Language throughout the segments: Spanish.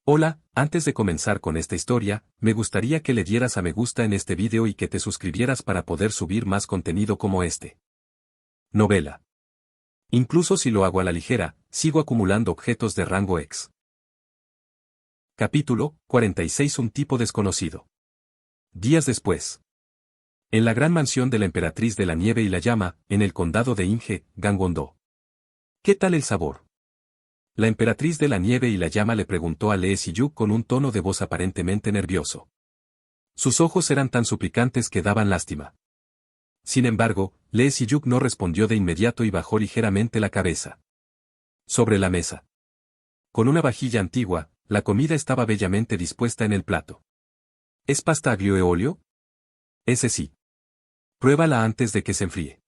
Hola, antes de comenzar con esta historia, me gustaría que le dieras a me gusta en este video y que te suscribieras para poder subir más contenido como este. Novela. Incluso si lo hago a la ligera, sigo acumulando objetos de rango X. Capítulo 46. Un tipo desconocido. Días después. En la gran mansión de la Emperatriz de la Nieve y la Llama, en el condado de Imge, Gangwon-do. ¿Qué tal el sabor? La Emperatriz de la Nieve y la Llama le preguntó a Lee Si-yuk con un tono de voz aparentemente nervioso. Sus ojos eran tan suplicantes que daban lástima. Sin embargo, Lee Si-yuk no respondió de inmediato y bajó ligeramente la cabeza. Sobre la mesa. Con una vajilla antigua, la comida estaba bellamente dispuesta en el plato. ¿Es pasta aglio e olio? Ese sí. Pruébala antes de que se enfríe.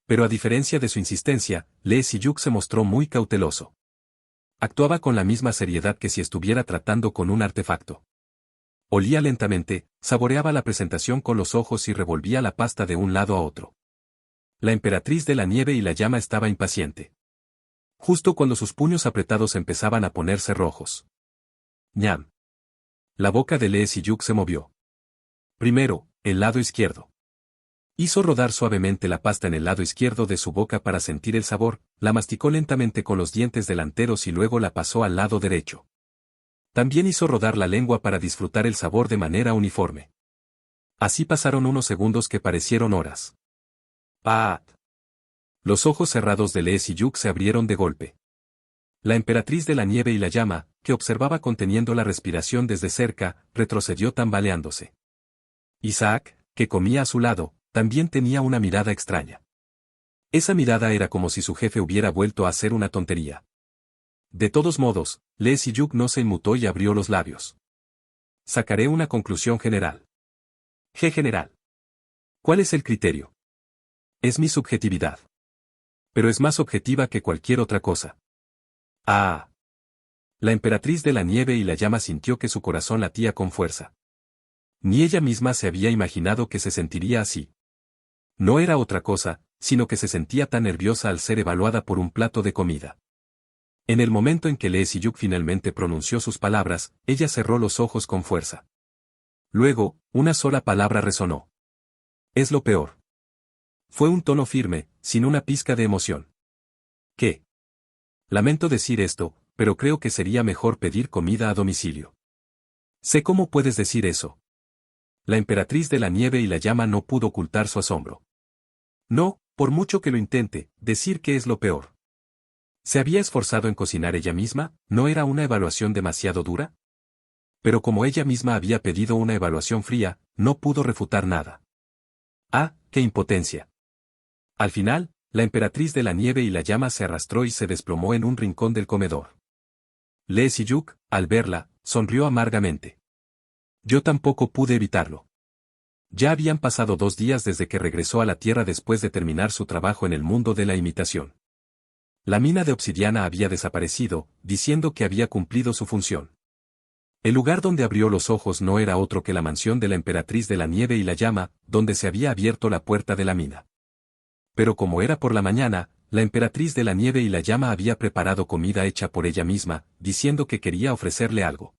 Pero a diferencia de su insistencia, Lee Si-yuk se mostró muy cauteloso. Actuaba con la misma seriedad que si estuviera tratando con un artefacto. Olía lentamente, saboreaba la presentación con los ojos y revolvía la pasta de un lado a otro. La Emperatriz de la Nieve y la Llama estaba impaciente. Justo cuando sus puños apretados empezaban a ponerse rojos. ¡Ñam! La boca de Lee Si-yuk se movió. Primero, el lado izquierdo. Hizo rodar suavemente la pasta en el lado izquierdo de su boca para sentir el sabor, la masticó lentamente con los dientes delanteros y luego la pasó al lado derecho. También hizo rodar la lengua para disfrutar el sabor de manera uniforme. Así pasaron unos segundos que parecieron horas. ¡Pat! Los ojos cerrados de Lee Si-yuk se abrieron de golpe. La Emperatriz de la Nieve y la Llama, que observaba conteniendo la respiración desde cerca, retrocedió tambaleándose. Isaac, que comía a su lado, también tenía una mirada extraña. Esa mirada era como si su jefe hubiera vuelto a hacer una tontería. De todos modos, Lee Si-yuk no se inmutó y abrió los labios. Sacaré una conclusión general. General. ¿Cuál es el criterio? Es mi subjetividad. Pero es más objetiva que cualquier otra cosa. Ah. La Emperatriz de la Nieve y la Llama sintió que su corazón latía con fuerza. Ni ella misma se había imaginado que se sentiría así. No era otra cosa, sino que se sentía tan nerviosa al ser evaluada por un plato de comida. En el momento en que Lee Si-yuk finalmente pronunció sus palabras, ella cerró los ojos con fuerza. Luego, una sola palabra resonó. Es lo peor. Fue un tono firme, sin una pizca de emoción. ¿Qué? Lamento decir esto, pero creo que sería mejor pedir comida a domicilio. Sé cómo puedes decir eso. La Emperatriz de la Nieve y la Llama no pudo ocultar su asombro. No, por mucho que lo intente, decir que es lo peor. ¿Se había esforzado en cocinar ella misma? ¿No era una evaluación demasiado dura? Pero como ella misma había pedido una evaluación fría, no pudo refutar nada. ¡Ah, qué impotencia! Al final, la Emperatriz de la Nieve y la Llama se arrastró y se desplomó en un rincón del comedor. Lee Si-yuk, al verla, sonrió amargamente. Yo tampoco pude evitarlo. Ya habían pasado 2 días desde que regresó a la Tierra después de terminar su trabajo en el mundo de la imitación. La mina de obsidiana había desaparecido, diciendo que había cumplido su función. El lugar donde abrió los ojos no era otro que la mansión de la Emperatriz de la Nieve y la Llama, donde se había abierto la puerta de la mina. Pero como era por la mañana, la Emperatriz de la Nieve y la Llama había preparado comida hecha por ella misma, diciendo que quería ofrecerle algo.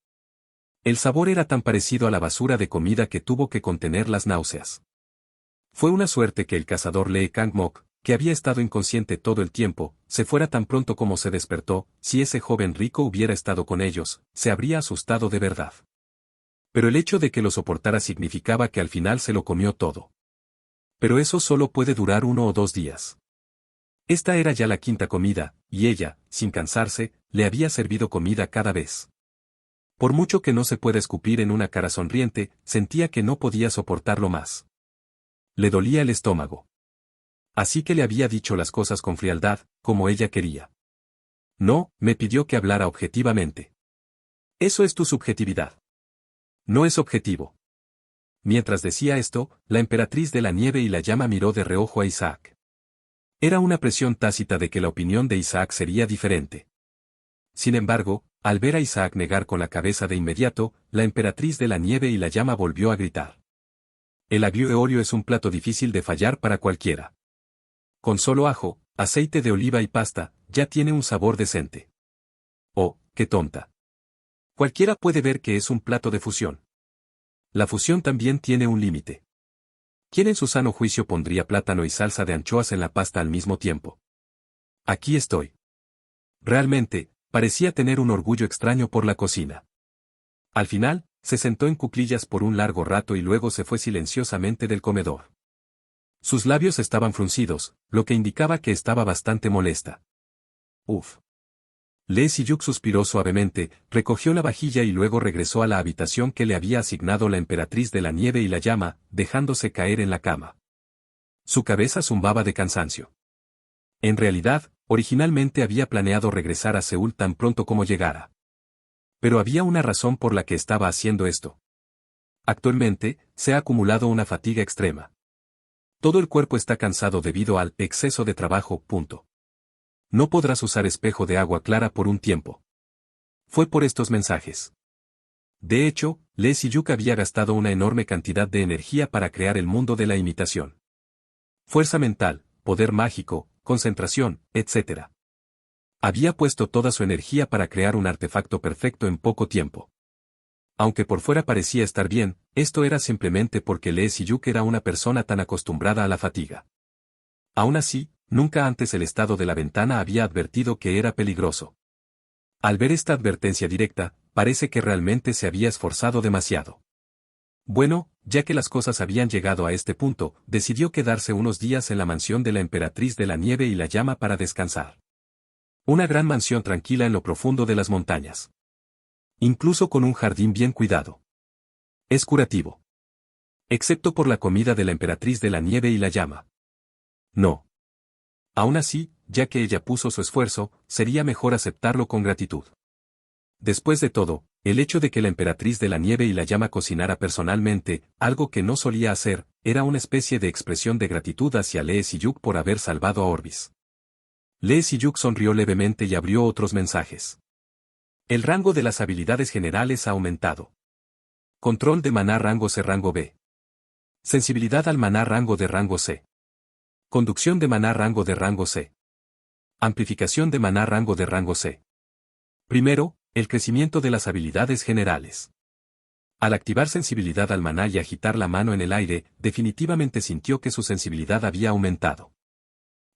El sabor era tan parecido a la basura de comida que tuvo que contener las náuseas. Fue una suerte que el cazador Lee Kang-mok, que había estado inconsciente todo el tiempo, se fuera tan pronto como se despertó. Si ese joven rico hubiera estado con ellos, se habría asustado de verdad. Pero el hecho de que lo soportara significaba que al final se lo comió todo. Pero eso solo puede durar 1 o 2 días. Esta era ya la 5ª comida, y ella, sin cansarse, le había servido comida cada vez. Por mucho que no se pueda escupir en una cara sonriente, sentía que no podía soportarlo más. Le dolía el estómago. Así que le había dicho las cosas con frialdad, como ella quería. No, me pidió que hablara objetivamente. Eso es tu subjetividad. No es objetivo. Mientras decía esto, la Emperatriz de la Nieve y la Llama miró de reojo a Isaac. Era una presión tácita de que la opinión de Isaac sería diferente. Sin embargo, al ver a Isaac negar con la cabeza de inmediato, la Emperatriz de la Nieve y la Llama volvió a gritar. El aglio e olio es un plato difícil de fallar para cualquiera. Con solo ajo, aceite de oliva y pasta, ya tiene un sabor decente. Oh, qué tonta. Cualquiera puede ver que es un plato de fusión. La fusión también tiene un límite. ¿Quién en su sano juicio pondría plátano y salsa de anchoas en la pasta al mismo tiempo? Aquí estoy. Realmente, parecía tener un orgullo extraño por la cocina. Al final, se sentó en cuclillas por un largo rato y luego se fue silenciosamente del comedor. Sus labios estaban fruncidos, lo que indicaba que estaba bastante molesta. Uf. Lee Si-yuk suspiró suavemente, recogió la vajilla y luego regresó a la habitación que le había asignado la emperatriz de la nieve y la llama, dejándose caer en la cama. Su cabeza zumbaba de cansancio. En realidad, originalmente había planeado regresar a Seúl tan pronto como llegara. Pero había una razón por la que estaba haciendo esto. Actualmente, se ha acumulado una fatiga extrema. Todo el cuerpo está cansado debido al exceso de trabajo. No podrás usar espejo de agua clara por un tiempo. Fue por estos mensajes. De hecho, Lee Si-yuk había gastado una enorme cantidad de energía para crear el mundo de la imitación. Fuerza mental, poder mágico, concentración, etc. Había puesto toda su energía para crear un artefacto perfecto en poco tiempo. Aunque por fuera parecía estar bien, esto era simplemente porque Lee Si-yuk era una persona tan acostumbrada a la fatiga. Aún así, nunca antes el estado de la ventana había advertido que era peligroso. Al ver esta advertencia directa, parece que realmente se había esforzado demasiado. Bueno, ya que las cosas habían llegado a este punto, decidió quedarse unos días en la mansión de la emperatriz de la nieve y la llama para descansar. Una gran mansión tranquila en lo profundo de las montañas. Incluso con un jardín bien cuidado. Es curativo. Excepto por la comida de la emperatriz de la nieve y la llama. No. Aún así, ya que ella puso su esfuerzo, sería mejor aceptarlo con gratitud. Después de todo, el hecho de que la emperatriz de la nieve y la llama cocinara personalmente, algo que no solía hacer, era una especie de expresión de gratitud hacia Lee Si-yuk por haber salvado a Orbis. Lee Si-yuk sonrió levemente y abrió otros mensajes. El rango de las habilidades generales ha aumentado. Control de maná rango C rango B. Sensibilidad al maná rango de rango C. Conducción de maná rango de rango C. Amplificación de maná rango de rango C. Primero, el crecimiento de las habilidades generales. Al activar sensibilidad al maná y agitar la mano en el aire, definitivamente sintió que su sensibilidad había aumentado.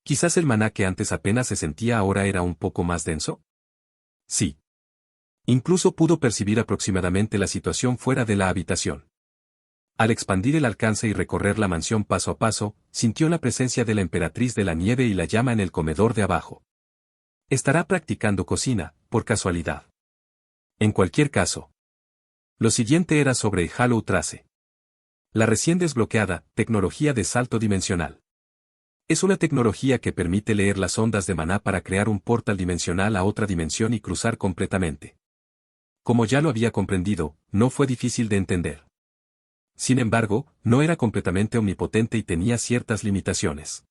Quizás el maná que antes apenas se sentía ahora era un poco más denso. Sí. Incluso pudo percibir aproximadamente la situación fuera de la habitación. Al expandir el alcance y recorrer la mansión paso a paso, sintió la presencia de la emperatriz de la nieve y la llama en el comedor de abajo. Estará practicando cocina, por casualidad. En cualquier caso. Lo siguiente era sobre Hollow Trace. La recién desbloqueada tecnología de salto dimensional. Es una tecnología que permite leer las ondas de maná para crear un portal dimensional a otra dimensión y cruzar completamente. Como ya lo había comprendido, no fue difícil de entender. Sin embargo, no era completamente omnipotente y tenía ciertas limitaciones.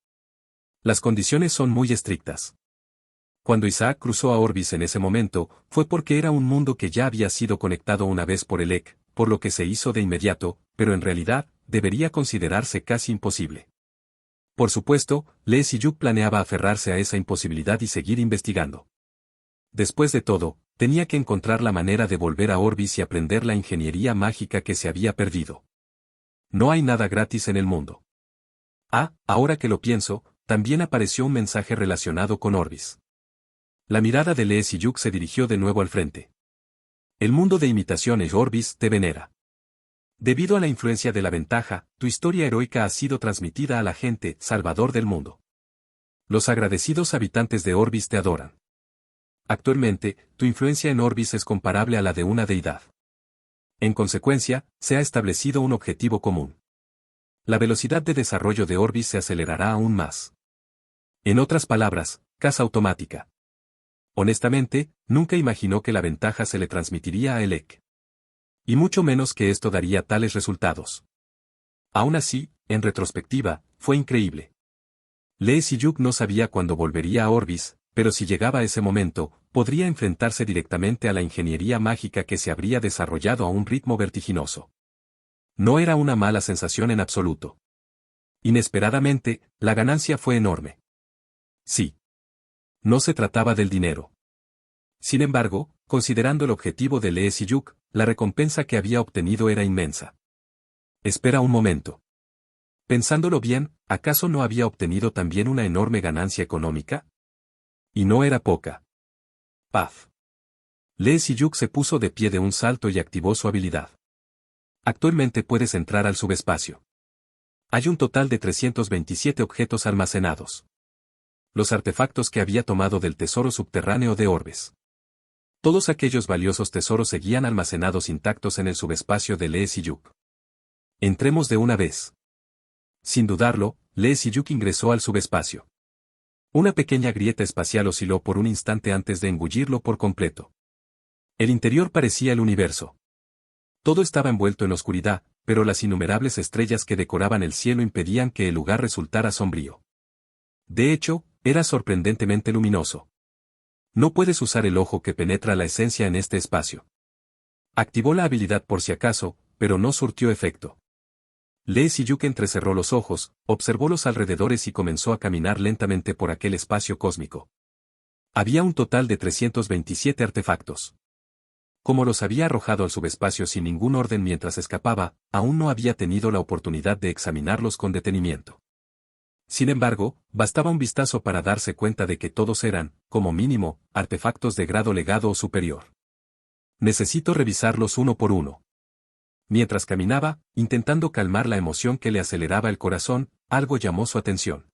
Las condiciones son muy estrictas. Cuando Isaac cruzó a Orbis en ese momento, fue porque era un mundo que ya había sido conectado una vez por el EK, por lo que se hizo de inmediato, pero en realidad, debería considerarse casi imposible. Por supuesto, Lee Si-yuk planeaba aferrarse a esa imposibilidad y seguir investigando. Después de todo, tenía que encontrar la manera de volver a Orbis y aprender la ingeniería mágica que se había perdido. No hay nada gratis en el mundo. Ahora que lo pienso, también apareció un mensaje relacionado con Orbis. La mirada de Lee Si-yuk se dirigió de nuevo al frente. El mundo de imitaciones Orbis te venera. Debido a la influencia de la ventaja, tu historia heroica ha sido transmitida a la gente, salvador del mundo. Los agradecidos habitantes de Orbis te adoran. Actualmente, tu influencia en Orbis es comparable a la de una deidad. En consecuencia, se ha establecido un objetivo común. La velocidad de desarrollo de Orbis se acelerará aún más. En otras palabras, caza automática. Honestamente, nunca imaginó que la ventaja se le transmitiría a Elec. Y mucho menos que esto daría tales resultados. Aún así, en retrospectiva, fue increíble. Lee Si-yuk no sabía cuándo volvería a Orbis, pero si llegaba ese momento, podría enfrentarse directamente a la ingeniería mágica que se habría desarrollado a un ritmo vertiginoso. No era una mala sensación en absoluto. Inesperadamente, la ganancia fue enorme. Sí. No se trataba del dinero. Sin embargo, considerando el objetivo de Lee Si-yuk, la recompensa que había obtenido era inmensa. Espera un momento. Pensándolo bien, ¿acaso no había obtenido también una enorme ganancia económica? Y no era poca. Paf. Lee Si-yuk se puso de pie de un salto y activó su habilidad. Actualmente puedes entrar al subespacio. Hay un total de 327 objetos almacenados. Los artefactos que había tomado del tesoro subterráneo de Orbes. Todos aquellos valiosos tesoros seguían almacenados intactos en el subespacio de Lee Si-yuk. Entremos de una vez. Sin dudarlo, Lee Si-yuk ingresó al subespacio. Una pequeña grieta espacial osciló por un instante antes de engullirlo por completo. El interior parecía el universo. Todo estaba envuelto en oscuridad, pero las innumerables estrellas que decoraban el cielo impedían que el lugar resultara sombrío. De hecho, era sorprendentemente luminoso. No puedes usar el ojo que penetra la esencia en este espacio. Activó la habilidad por si acaso, pero no surtió efecto. Lee Si-yuk entrecerró los ojos, observó los alrededores y comenzó a caminar lentamente por aquel espacio cósmico. Había un total de 327 artefactos. Como los había arrojado al subespacio sin ningún orden mientras escapaba, aún no había tenido la oportunidad de examinarlos con detenimiento. Sin embargo, bastaba un vistazo para darse cuenta de que todos eran, como mínimo, artefactos de grado legado o superior. Necesito revisarlos uno por uno. Mientras caminaba, intentando calmar la emoción que le aceleraba el corazón, algo llamó su atención.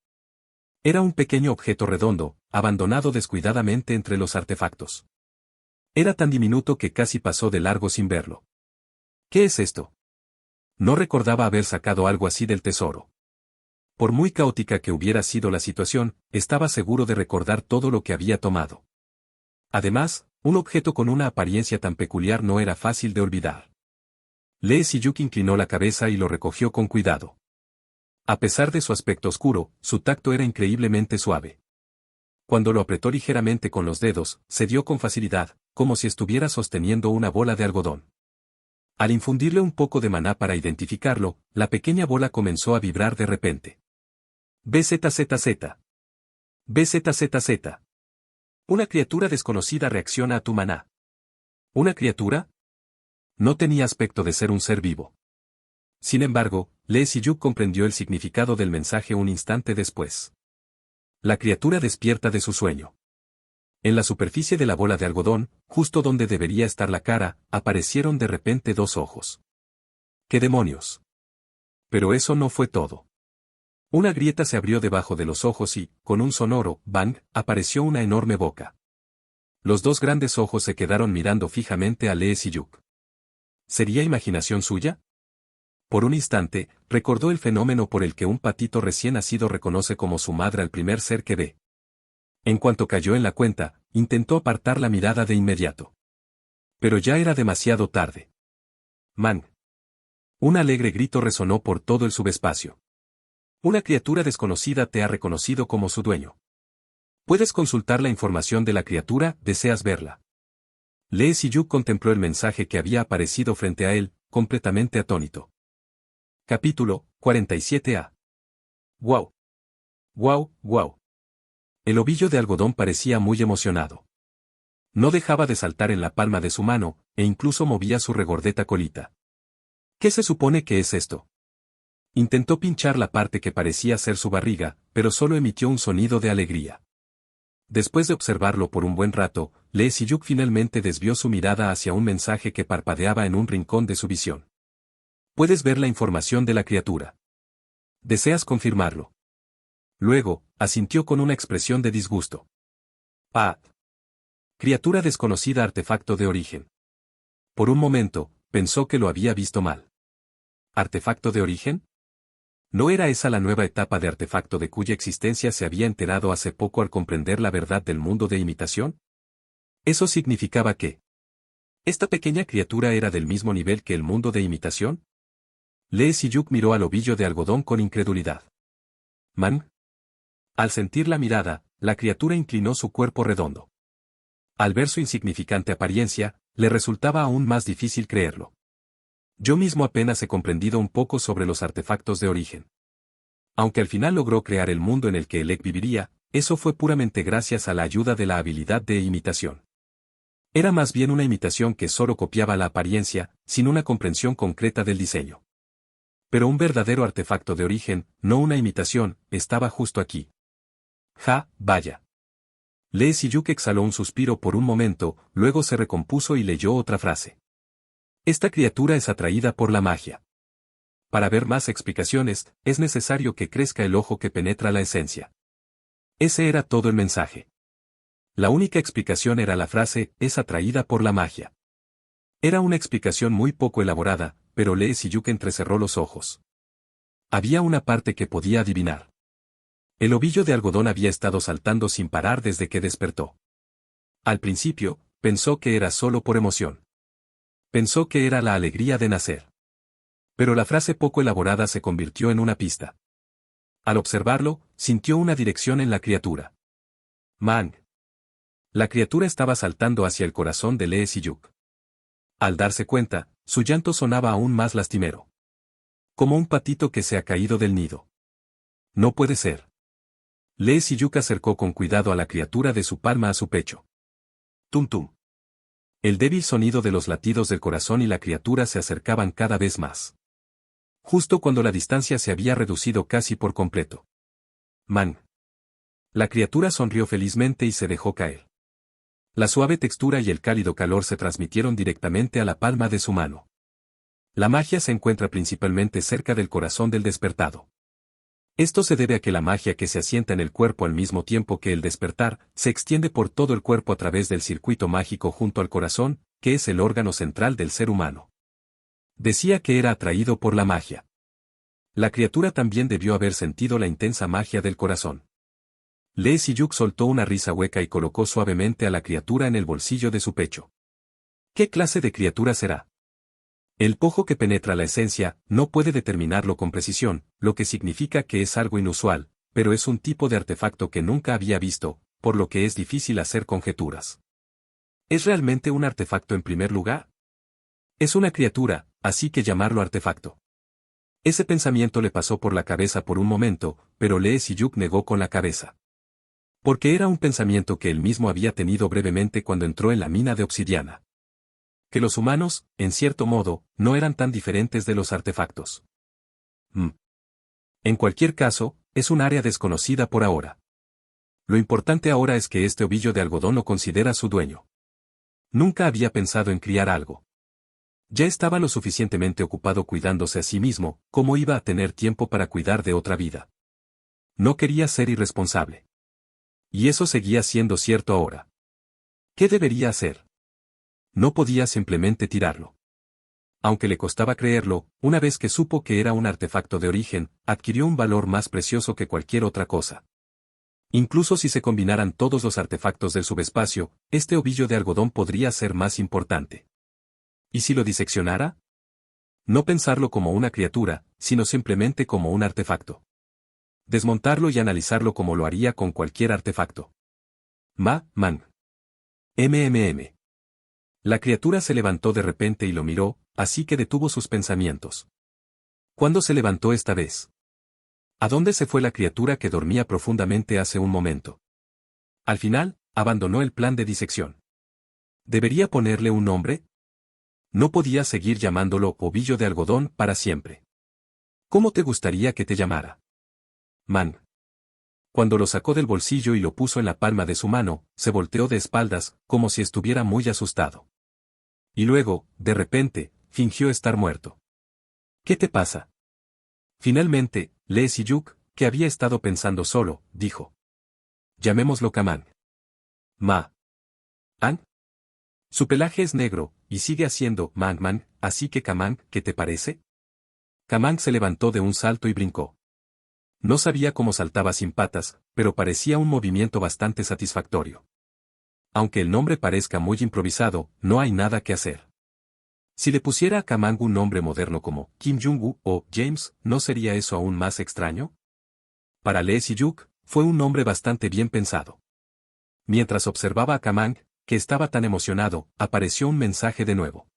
Era un pequeño objeto redondo, abandonado descuidadamente entre los artefactos. Era tan diminuto que casi pasó de largo sin verlo. ¿Qué es esto? No recordaba haber sacado algo así del tesoro. Por muy caótica que hubiera sido la situación, estaba seguro de recordar todo lo que había tomado. Además, un objeto con una apariencia tan peculiar no era fácil de olvidar. Lee Si-yuk inclinó la cabeza y lo recogió con cuidado. A pesar de su aspecto oscuro, su tacto era increíblemente suave. Cuando lo apretó ligeramente con los dedos, cedió con facilidad, como si estuviera sosteniendo una bola de algodón. Al infundirle un poco de maná para identificarlo, la pequeña bola comenzó a vibrar de repente. BZZZ. BZZZ. Una criatura desconocida reacciona a tu maná. ¿Una criatura? No tenía aspecto de ser un ser vivo. Sin embargo, Lee Si-yuk comprendió el significado del mensaje un instante después. La criatura despierta de su sueño. En la superficie de la bola de algodón, justo donde debería estar la cara, aparecieron de repente dos ojos. ¡Qué demonios! Pero eso no fue todo. Una grieta se abrió debajo de los ojos y, con un sonoro bang, apareció una enorme boca. Los dos grandes ojos se quedaron mirando fijamente a Lee Si-yuk. ¿Sería imaginación suya? Por un instante, recordó el fenómeno por el que un patito recién nacido reconoce como su madre al primer ser que ve. En cuanto cayó en la cuenta, intentó apartar la mirada de inmediato. Pero ya era demasiado tarde. ¡Man! Un alegre grito resonó por todo el subespacio. Una criatura desconocida te ha reconocido como su dueño. Puedes consultar la información de la criatura, ¿deseas verla? Lee Si-yuk contempló el mensaje que había aparecido frente a él, completamente atónito. Capítulo 47a. ¡Wow! ¡Wow! ¡Wow! El ovillo de algodón parecía muy emocionado. No dejaba de saltar en la palma de su mano, e incluso movía su regordeta colita. ¿Qué se supone que es esto? Intentó pinchar la parte que parecía ser su barriga, pero solo emitió un sonido de alegría. Después de observarlo por un buen rato, Lee Si-yuk finalmente desvió su mirada hacia un mensaje que parpadeaba en un rincón de su visión. Puedes ver la información de la criatura. ¿Deseas confirmarlo? Luego, asintió con una expresión de disgusto. Ah. Criatura desconocida, artefacto de origen. Por un momento, pensó que lo había visto mal. ¿Artefacto de origen? ¿No era esa la nueva etapa de artefacto de cuya existencia se había enterado hace poco al comprender la verdad del mundo de imitación? ¿Eso significaba que esta pequeña criatura era del mismo nivel que el mundo de imitación? Lee Si-yuk miró al ovillo de algodón con incredulidad. ¿Man? Al sentir la mirada, la criatura inclinó su cuerpo redondo. Al ver su insignificante apariencia, le resultaba aún más difícil creerlo. Yo mismo apenas he comprendido un poco sobre los artefactos de origen. Aunque al final logró crear el mundo en el que Elec viviría, eso fue puramente gracias a la ayuda de la habilidad de imitación. Era más bien una imitación que solo copiaba la apariencia, sin una comprensión concreta del diseño. Pero un verdadero artefacto de origen, no una imitación, estaba justo aquí. Vaya. Lee Siyuk exhaló un suspiro por un momento, luego se recompuso y leyó otra frase. Esta criatura es atraída por la magia. Para ver más explicaciones, es necesario que crezca el ojo que penetra la esencia. Ese era todo el mensaje. La única explicación era la frase, es atraída por la magia. Era una explicación muy poco elaborada, pero Lee Siyuk entrecerró los ojos. Había una parte que podía adivinar. El ovillo de algodón había estado saltando sin parar desde que despertó. Al principio, pensó que era solo por emoción. Pensó que era la alegría de nacer. Pero la frase poco elaborada se convirtió en una pista. Al observarlo, sintió una dirección en la criatura. Mang. La criatura estaba saltando hacia el corazón de Lee Siyuk. Al darse cuenta, su llanto sonaba aún más lastimero. Como un patito que se ha caído del nido. No puede ser. Lee Siyuk acercó con cuidado a la criatura de su palma a su pecho. Tum tum. El débil sonido de los latidos del corazón y la criatura se acercaban cada vez más. Justo cuando la distancia se había reducido casi por completo. Man. La criatura sonrió felizmente y se dejó caer. La suave textura y el cálido calor se transmitieron directamente a la palma de su mano. La magia se encuentra principalmente cerca del corazón del despertado. Esto se debe a que la magia que se asienta en el cuerpo al mismo tiempo que el despertar, se extiende por todo el cuerpo a través del circuito mágico junto al corazón, que es el órgano central del ser humano. Decía que era atraído por la magia. La criatura también debió haber sentido la intensa magia del corazón. Lee Siyuk soltó una risa hueca y colocó suavemente a la criatura en el bolsillo de su pecho. ¿Qué clase de criatura será? El pojo que penetra la esencia no puede determinarlo con precisión, lo que significa que es algo inusual, pero es un tipo de artefacto que nunca había visto, por lo que es difícil hacer conjeturas. ¿Es realmente un artefacto en primer lugar? Es una criatura, así que llamarlo artefacto. Ese pensamiento le pasó por la cabeza por un momento, pero Lee Siyuk negó con la cabeza. Porque era un pensamiento que él mismo había tenido brevemente cuando entró en la mina de obsidiana. Que los humanos, en cierto modo, no eran tan diferentes de los artefactos. En cualquier caso, es un área desconocida por ahora. Lo importante ahora es que este ovillo de algodón lo considera su dueño. Nunca había pensado en criar algo. Ya estaba lo suficientemente ocupado cuidándose a sí mismo, ¿cómo iba a tener tiempo para cuidar de otra vida? No quería ser irresponsable. Y eso seguía siendo cierto ahora. ¿Qué debería hacer? No podía simplemente tirarlo. Aunque le costaba creerlo, una vez que supo que era un artefacto de origen, adquirió un valor más precioso que cualquier otra cosa. Incluso si se combinaran todos los artefactos del subespacio, este ovillo de algodón podría ser más importante. ¿Y si lo diseccionara? No pensarlo como una criatura, sino simplemente como un artefacto. Desmontarlo y analizarlo como lo haría con cualquier artefacto. Man. La criatura se levantó de repente y lo miró, así que detuvo sus pensamientos. ¿Cuándo se levantó esta vez? ¿A dónde se fue la criatura que dormía profundamente hace un momento? Al final, abandonó el plan de disección. ¿Debería ponerle un nombre? No podía seguir llamándolo ovillo de algodón para siempre. ¿Cómo te gustaría que te llamara? Man. Cuando lo sacó del bolsillo y lo puso en la palma de su mano, se volteó de espaldas, como si estuviera muy asustado. Y luego, de repente, fingió estar muerto. ¿Qué te pasa? Finalmente, Lee Siyuk, que había estado pensando solo, dijo. Llamémoslo Kamang. ¿An? Su pelaje es negro, y sigue haciendo man, así que Kamang, ¿qué te parece? Kamang se levantó de un salto y brincó. No sabía cómo saltaba sin patas, pero parecía un movimiento bastante satisfactorio. Aunque el nombre parezca muy improvisado, no hay nada que hacer. Si le pusiera a Kamang un nombre moderno como Kim Jong-un o James, ¿no sería eso aún más extraño? Para Lee Siyuk, fue un nombre bastante bien pensado. Mientras observaba a Kamang, que estaba tan emocionado, apareció un mensaje de nuevo.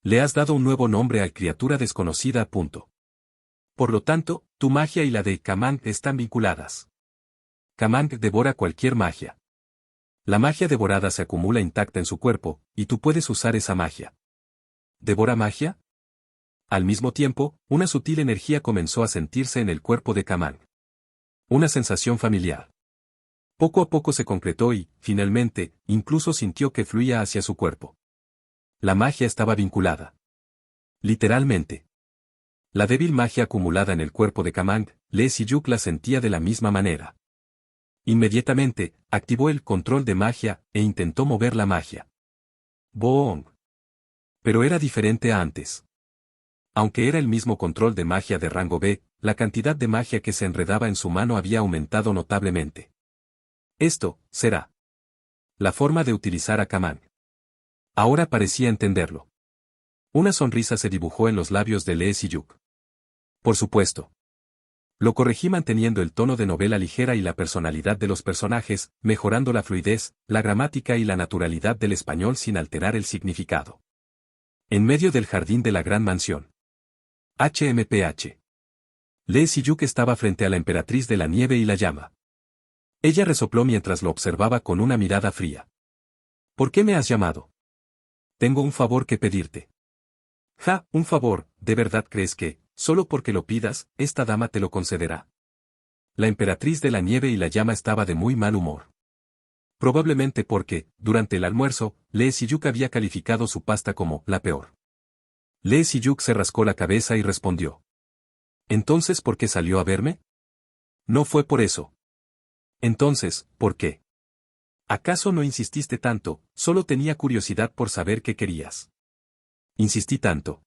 Le has dado un nuevo nombre a criatura desconocida. Por lo tanto, tu magia y la de Kamang están vinculadas. Kamang devora cualquier magia. La magia devorada se acumula intacta en su cuerpo, y tú puedes usar esa magia. ¿Devora magia? Al mismo tiempo, una sutil energía comenzó a sentirse en el cuerpo de Kamang. Una sensación familiar. Poco a poco se concretó y, finalmente, incluso sintió que fluía hacia su cuerpo. La magia estaba vinculada. Literalmente. La débil magia acumulada en el cuerpo de Kamang, Lee Si-yuk la sentía de la misma manera. Inmediatamente, activó el control de magia e intentó mover la magia. ¡Boom! Pero era diferente a antes. Aunque era el mismo control de magia de rango B, la cantidad de magia que se enredaba en su mano había aumentado notablemente. Esto, será la forma de utilizar a Kamang. Ahora parecía entenderlo. Una sonrisa se dibujó en los labios de Lee Si-yuk. Por supuesto. Lo corregí manteniendo el tono de novela ligera y la personalidad de los personajes, mejorando la fluidez, la gramática y la naturalidad del español sin alterar el significado. En medio del jardín de la gran mansión. HMPH. Lee Si-yuk estaba frente a la emperatriz de la nieve y la llama. Ella resopló mientras lo observaba con una mirada fría. ¿Por qué me has llamado? Tengo un favor que pedirte. Ja, un favor, ¿de verdad crees que, solo porque lo pidas, esta dama te lo concederá? La emperatriz de la nieve y la llama estaba de muy mal humor. Probablemente porque, durante el almuerzo, Lee Si-yuk había calificado su pasta como la peor. Lee Si-yuk se rascó la cabeza y respondió. ¿Entonces por qué salió a verme? No fue por eso. Entonces, ¿por qué? ¿Acaso no insististe tanto? Solo tenía curiosidad por saber qué querías. Insistí tanto.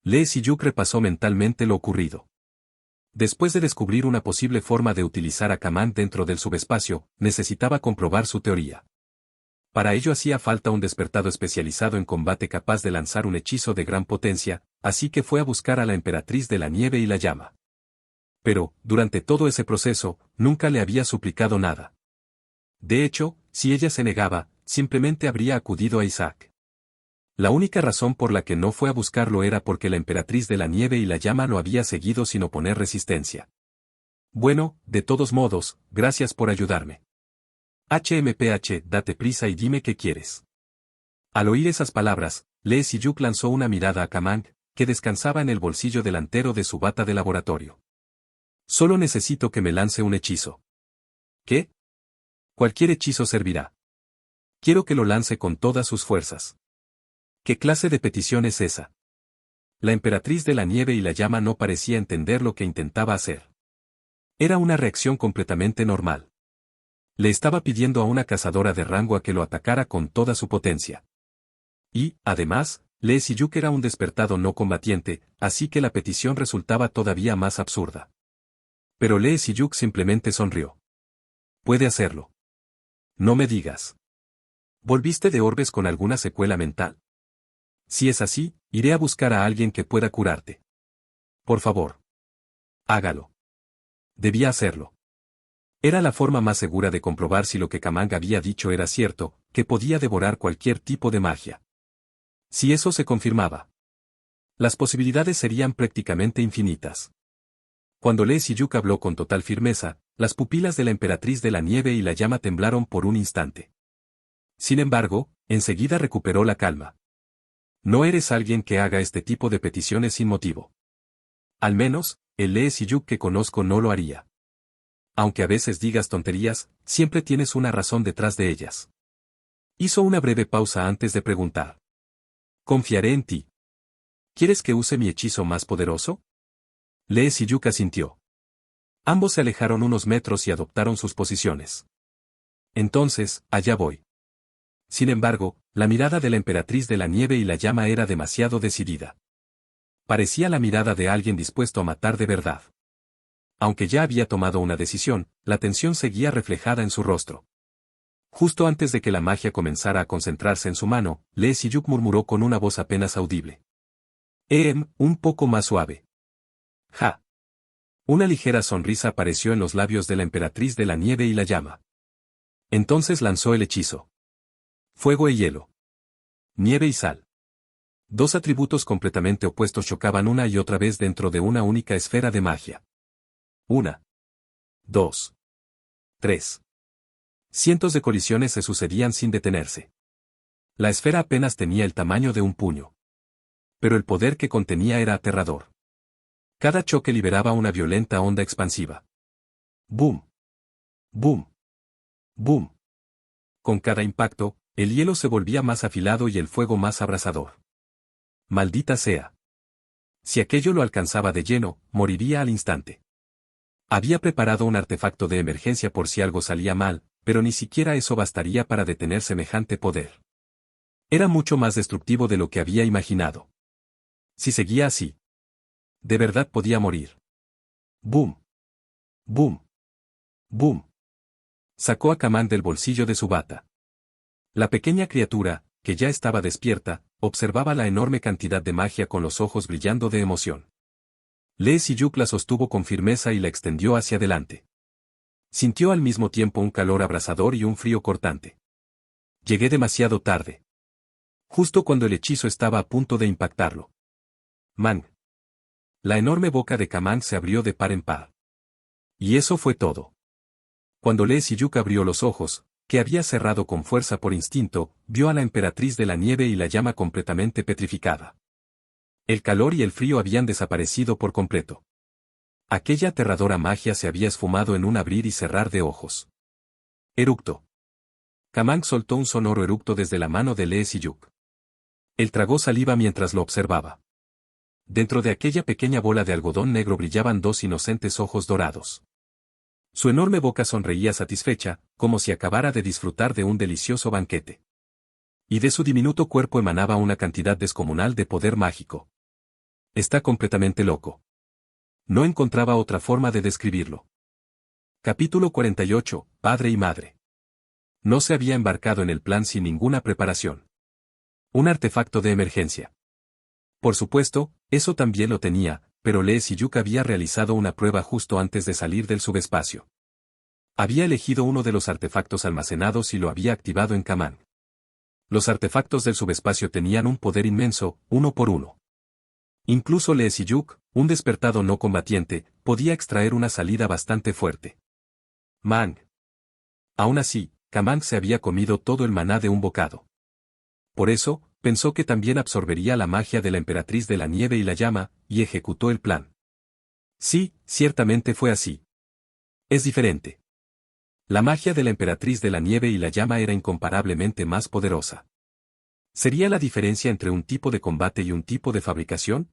Lee Si-yuk repasó mentalmente lo ocurrido. Después de descubrir una posible forma de utilizar a Kamang dentro del subespacio, necesitaba comprobar su teoría. Para ello hacía falta un despertado especializado en combate capaz de lanzar un hechizo de gran potencia, así que fue a buscar a la emperatriz de la nieve y la llama. Pero, durante todo ese proceso, nunca le había suplicado nada. De hecho, si ella se negaba, simplemente habría acudido a Isaac. La única razón por la que no fue a buscarlo era porque la emperatriz de la nieve y la llama lo había seguido sin oponer resistencia. Bueno, de todos modos, gracias por ayudarme. HMPH, date prisa y dime qué quieres. Al oír esas palabras, Lee Si-yuk lanzó una mirada a Kamang, que descansaba en el bolsillo delantero de su bata de laboratorio. Solo necesito que me lance un hechizo. ¿Qué? Cualquier hechizo servirá. Quiero que lo lance con todas sus fuerzas. ¿Qué clase de petición es esa? La emperatriz de la nieve y la llama no parecía entender lo que intentaba hacer. Era una reacción completamente normal. Le estaba pidiendo a una cazadora de rango a que lo atacara con toda su potencia. Y, además, Lee Si-yuk era un despertado no combatiente, así que la petición resultaba todavía más absurda. Pero Lee Si-yuk simplemente sonrió. Puede hacerlo. No me digas. ¿Volviste de Orbes con alguna secuela mental? Si es así, iré a buscar a alguien que pueda curarte. Por favor. Hágalo. Debía hacerlo. Era la forma más segura de comprobar si lo que Kamang había dicho era cierto, que podía devorar cualquier tipo de magia. Si eso se confirmaba, las posibilidades serían prácticamente infinitas. Cuando Lee Si-yuk habló con total firmeza, las pupilas de la emperatriz de la nieve y la llama temblaron por un instante. Sin embargo, enseguida recuperó la calma. No eres alguien que haga este tipo de peticiones sin motivo. Al menos, el Lee Si-yuk que conozco no lo haría. Aunque a veces digas tonterías, siempre tienes una razón detrás de ellas. Hizo una breve pausa antes de preguntar. Confiaré en ti. ¿Quieres que use mi hechizo más poderoso? Lee Si-yuk asintió. Ambos se alejaron unos metros y adoptaron sus posiciones. Entonces, allá voy. Sin embargo, la mirada de la emperatriz de la nieve y la llama era demasiado decidida. Parecía la mirada de alguien dispuesto a matar de verdad. Aunque ya había tomado una decisión, la tensión seguía reflejada en su rostro. Justo antes de que la magia comenzara a concentrarse en su mano, Lee Si-yuk murmuró con una voz apenas audible. Un poco más suave. Ja. Una ligera sonrisa apareció en los labios de la emperatriz de la nieve y la llama. Entonces lanzó el hechizo. Fuego y hielo. Nieve y sal. Dos atributos completamente opuestos chocaban una y otra vez dentro de una única esfera de magia. 1. 2. 3. Cientos de colisiones se sucedían sin detenerse. La esfera apenas tenía el tamaño de un puño. Pero el poder que contenía era aterrador. Cada choque liberaba una violenta onda expansiva. ¡Boom! ¡Boom! ¡Boom! Con cada impacto, el hielo se volvía más afilado y el fuego más abrasador. ¡Maldita sea! Si aquello lo alcanzaba de lleno, moriría al instante. Había preparado un artefacto de emergencia por si algo salía mal, pero ni siquiera eso bastaría para detener semejante poder. Era mucho más destructivo de lo que había imaginado. Si seguía así, de verdad podía morir. ¡Boom! ¡Boom! ¡Boom! Sacó a Kaman del bolsillo de su bata. La pequeña criatura, que ya estaba despierta, observaba la enorme cantidad de magia con los ojos brillando de emoción. Lee Si-yuk la sostuvo con firmeza y la extendió hacia adelante. Sintió al mismo tiempo un calor abrasador y un frío cortante. Llegué demasiado tarde. Justo cuando el hechizo estaba a punto de impactarlo. Man. La enorme boca de Kaman se abrió de par en par. Y eso fue todo. Cuando Lee Si-yuk abrió los ojos, que había cerrado con fuerza por instinto, vio a la emperatriz de la nieve y la llama completamente petrificada. El calor y el frío habían desaparecido por completo. Aquella aterradora magia se había esfumado en un abrir y cerrar de ojos. Eructo. Kaman soltó un sonoro eructo desde la mano de Lee Si-yuk. Él tragó saliva mientras lo observaba. Dentro de aquella pequeña bola de algodón negro brillaban dos inocentes ojos dorados. Su enorme boca sonreía satisfecha, como si acabara de disfrutar de un delicioso banquete. Y de su diminuto cuerpo emanaba una cantidad descomunal de poder mágico. Está completamente loco. No encontraba otra forma de describirlo. Capítulo 48, Padre y Madre. No se había embarcado en el plan sin ninguna preparación. Un artefacto de emergencia. Por supuesto, eso también lo tenía, pero Lee Si-yuk había realizado una prueba justo antes de salir del subespacio. Había elegido uno de los artefactos almacenados y lo había activado en Kaman. Los artefactos del subespacio tenían un poder inmenso, uno por uno. Incluso Lee Si-yuk, un despertado no combatiente, podía extraer una salida bastante fuerte. Man. Aún así, Kaman se había comido todo el maná de un bocado. Por eso, pensó que también absorbería la magia de la emperatriz de la nieve y la llama, y ejecutó el plan. Sí, ciertamente fue así. Es diferente. La magia de la emperatriz de la nieve y la llama era incomparablemente más poderosa. ¿Sería la diferencia entre un tipo de combate y un tipo de fabricación?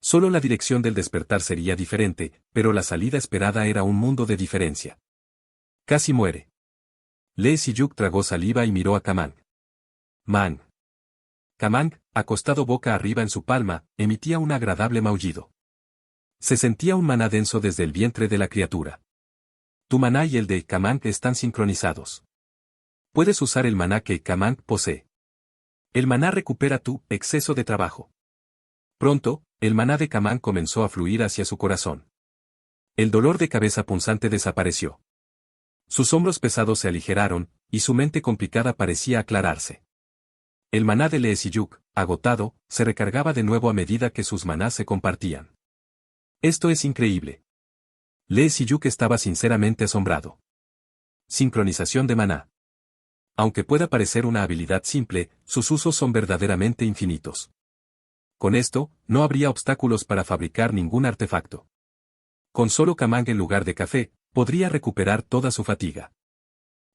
Solo la dirección del despertar sería diferente, pero la salida esperada era un mundo de diferencia. Casi muere. Lee Si-yuk tragó saliva y miró a Kaman. Man. Kaman, acostado boca arriba en su palma, emitía un agradable maullido. Se sentía un maná denso desde el vientre de la criatura. Tu maná y el de Kaman están sincronizados. Puedes usar el maná que Kaman posee. El maná recupera tu exceso de trabajo. Pronto, el maná de Kaman comenzó a fluir hacia su corazón. El dolor de cabeza punzante desapareció. Sus hombros pesados se aligeraron, y su mente complicada parecía aclararse. El maná de Lee Si-yuk, agotado, se recargaba de nuevo a medida que sus manás se compartían. Esto es increíble. Lee Si-yuk estaba sinceramente asombrado. Sincronización de maná. Aunque pueda parecer una habilidad simple, sus usos son verdaderamente infinitos. Con esto, no habría obstáculos para fabricar ningún artefacto. Con solo Kaman en lugar de café, podría recuperar toda su fatiga.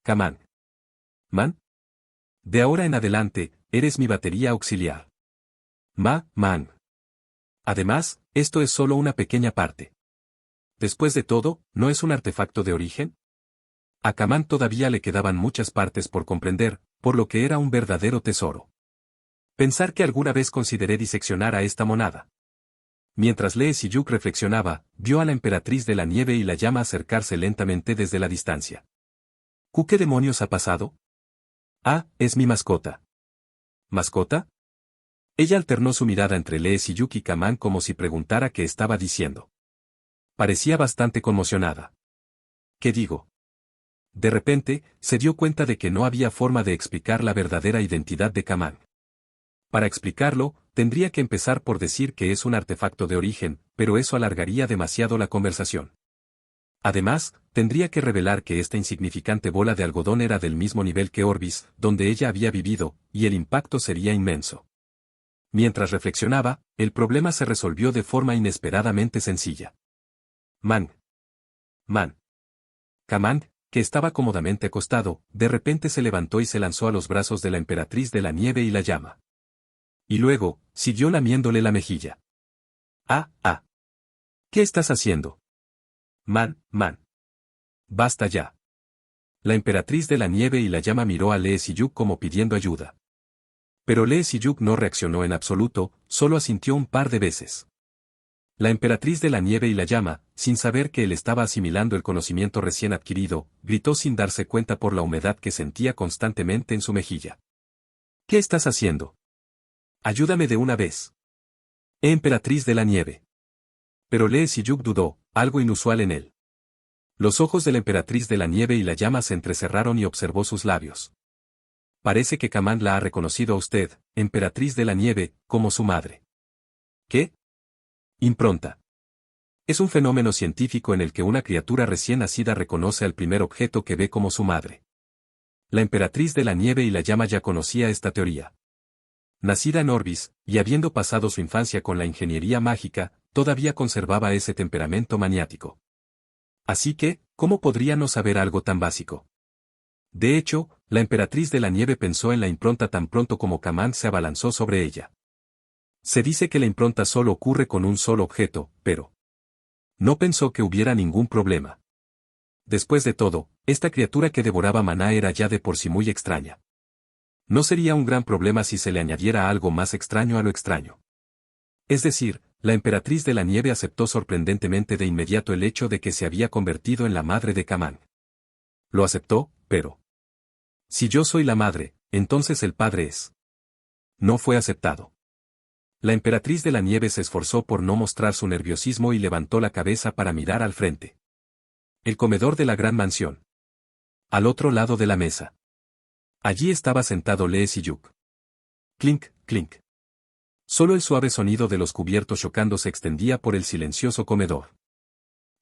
Kaman. Man. De ahora en adelante, eres mi batería auxiliar. Man. Además, esto es solo una pequeña parte. Después de todo, ¿no es un artefacto de origen? A Kaman todavía le quedaban muchas partes por comprender, por lo que era un verdadero tesoro. Pensar que alguna vez consideré diseccionar a esta monada. Mientras Lee Si-yuk reflexionaba, vio a la emperatriz de la nieve y la llama acercarse lentamente desde la distancia. ¿Qué demonios ha pasado? Ah, es mi mascota. ¿Mascota? Ella alternó su mirada entre Lee Si-yuk y Kaman como si preguntara qué estaba diciendo. Parecía bastante conmocionada. ¿Qué digo? De repente, se dio cuenta de que no había forma de explicar la verdadera identidad de Kaman. Para explicarlo, tendría que empezar por decir que es un artefacto de origen, pero eso alargaría demasiado la conversación. Además, tendría que revelar que esta insignificante bola de algodón era del mismo nivel que Orbis, donde ella había vivido, y el impacto sería inmenso. Mientras reflexionaba, el problema se resolvió de forma inesperadamente sencilla. Man. Kamang, que estaba cómodamente acostado, de repente se levantó y se lanzó a los brazos de la emperatriz de la nieve y la llama. Y luego, siguió lamiéndole la mejilla. Ah. ¿Qué estás haciendo? Man. Basta ya. La emperatriz de la nieve y la llama miró a Lee Si-yuk como pidiendo ayuda. Pero Lee Si-yuk no reaccionó en absoluto, solo asintió un par de veces. La emperatriz de la nieve y la llama, sin saber que él estaba asimilando el conocimiento recién adquirido, gritó sin darse cuenta por la humedad que sentía constantemente en su mejilla. ¿Qué estás haciendo? Ayúdame de una vez. Emperatriz de la nieve. Pero Lee Si-yuk dudó, algo inusual en él. Los ojos de la emperatriz de la nieve y la llama se entrecerraron y observó sus labios. Parece que Kamang la ha reconocido a usted, emperatriz de la nieve, como su madre. ¿Qué? Impronta. Es un fenómeno científico en el que una criatura recién nacida reconoce al primer objeto que ve como su madre. La emperatriz de la nieve y la llama ya conocía esta teoría. Nacida en Orbis, y habiendo pasado su infancia con la ingeniería mágica, todavía conservaba ese temperamento maniático. Así que, ¿cómo podría no saber algo tan básico? De hecho, la emperatriz de la nieve pensó en la impronta tan pronto como Kamang se abalanzó sobre ella. Se dice que la impronta solo ocurre con un solo objeto, pero no pensó que hubiera ningún problema. Después de todo, esta criatura que devoraba maná era ya de por sí muy extraña. No sería un gran problema si se le añadiera algo más extraño a lo extraño. Es decir, la emperatriz de la nieve aceptó sorprendentemente de inmediato el hecho de que se había convertido en la madre de Kamang. Lo aceptó, pero si yo soy la madre, entonces el padre es. No fue aceptado. La emperatriz de la nieve se esforzó por no mostrar su nerviosismo y levantó la cabeza para mirar al frente. El comedor de la gran mansión. Al otro lado de la mesa. Allí estaba sentado Lee Si-yuk. Clink, clink. Solo el suave sonido de los cubiertos chocando se extendía por el silencioso comedor.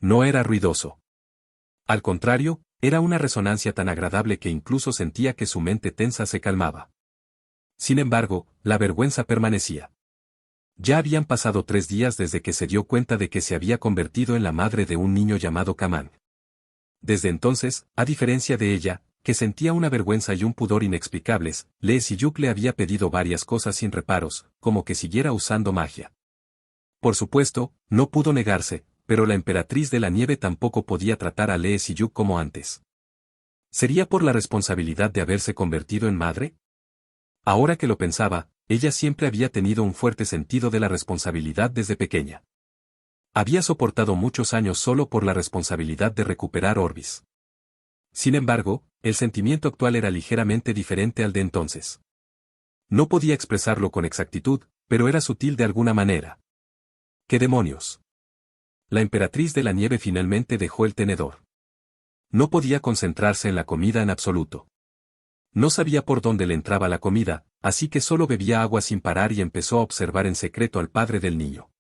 No era ruidoso. Al contrario, era una resonancia tan agradable que incluso sentía que su mente tensa se calmaba. Sin embargo, la vergüenza permanecía. Ya habían pasado 3 días desde que se dio cuenta de que se había convertido en la madre de un niño llamado Kamang. Desde entonces, a diferencia de ella, que sentía una vergüenza y un pudor inexplicables, Lee Si-yuk le había pedido varias cosas sin reparos, como que siguiera usando magia. Por supuesto, no pudo negarse, pero la emperatriz de la nieve tampoco podía tratar a Lee Si-yuk como antes. ¿Sería por la responsabilidad de haberse convertido en madre? Ahora que lo pensaba, ella siempre había tenido un fuerte sentido de la responsabilidad desde pequeña. Había soportado muchos años solo por la responsabilidad de recuperar Orbis. Sin embargo, el sentimiento actual era ligeramente diferente al de entonces. No podía expresarlo con exactitud, pero era sutil de alguna manera. ¿Qué demonios? La emperatriz de la nieve finalmente dejó el tenedor. No podía concentrarse en la comida en absoluto. No sabía por dónde le entraba la comida, así que solo bebía agua sin parar y empezó a observar en secreto al padre del niño.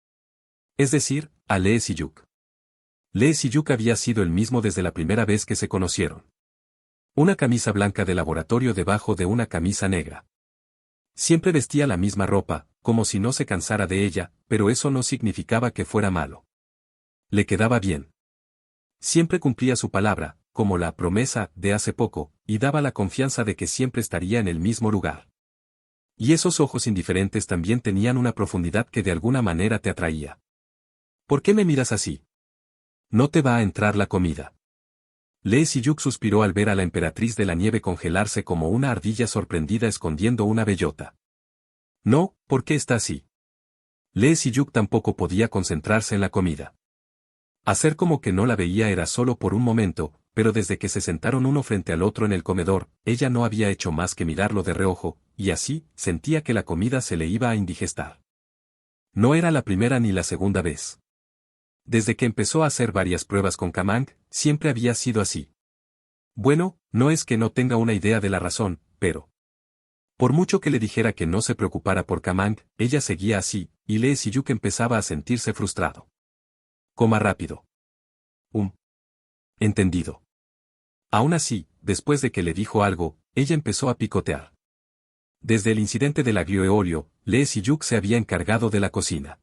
Es decir, a Lee Si-yuk. Lee Si-yuk había sido el mismo desde la primera vez que se conocieron. Una camisa blanca de laboratorio debajo de una camisa negra. Siempre vestía la misma ropa, como si no se cansara de ella, pero eso no significaba que fuera malo. Le quedaba bien. Siempre cumplía su palabra, como la promesa de hace poco, y daba la confianza de que siempre estaría en el mismo lugar. Y esos ojos indiferentes también tenían una profundidad que de alguna manera te atraía. ¿Por qué me miras así? No te va a entrar la comida. Lee Si-yuk suspiró al ver a la emperatriz de la nieve congelarse como una ardilla sorprendida escondiendo una bellota. No, ¿por qué está así? Lee Si-yuk tampoco podía concentrarse en la comida. Hacer como que no la veía era solo por un momento, pero desde que se sentaron uno frente al otro en el comedor, ella no había hecho más que mirarlo de reojo, y así, sentía que la comida se le iba a indigestar. No era la primera ni la segunda vez. Desde que empezó a hacer varias pruebas con Kamang, siempre había sido así. Bueno, no es que no tenga una idea de la razón, pero por mucho que le dijera que no se preocupara por Kamang, ella seguía así, y Lee Si-yuk empezaba a sentirse frustrado. Coma rápido. Entendido. Aún así, después de que le dijo algo, ella empezó a picotear. Desde el incidente del aglio eolio, Lee Si-yuk se había encargado de la cocina.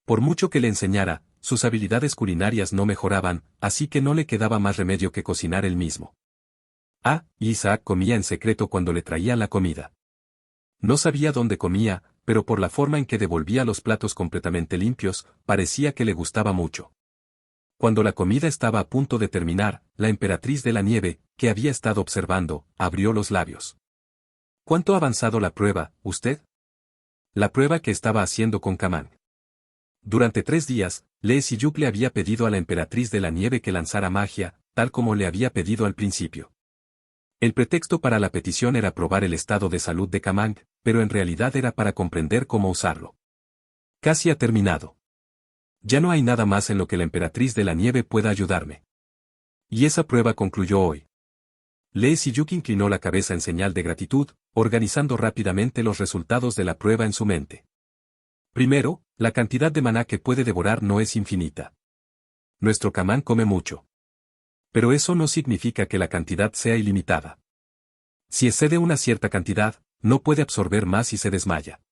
Por mucho que le enseñara, sus habilidades culinarias no mejoraban, así que no le quedaba más remedio que cocinar él mismo. Y Isaac comía en secreto cuando le traían la comida. No sabía dónde comía, pero por la forma en que devolvía los platos completamente limpios, parecía que le gustaba mucho. Cuando la comida estaba a punto de terminar, la emperatriz de la nieve, que había estado observando, abrió los labios. ¿Cuánto ha avanzado la prueba, usted? La prueba que estaba haciendo con Kamang. Durante 3 días, Lee Si-yuk le había pedido a la emperatriz de la nieve que lanzara magia, tal como le había pedido al principio. El pretexto para la petición era probar el estado de salud de Kamang, pero en realidad era para comprender cómo usarlo. Casi ha terminado. Ya no hay nada más en lo que la emperatriz de la nieve pueda ayudarme. Y esa prueba concluyó hoy. Lee Si-yuk inclinó la cabeza en señal de gratitud, organizando rápidamente los resultados de la prueba en su mente. Primero, la cantidad de maná que puede devorar no es infinita. Nuestro Kamang come mucho. Pero eso no significa que la cantidad sea ilimitada. Si excede una cierta cantidad, no puede absorber más y se desmaya.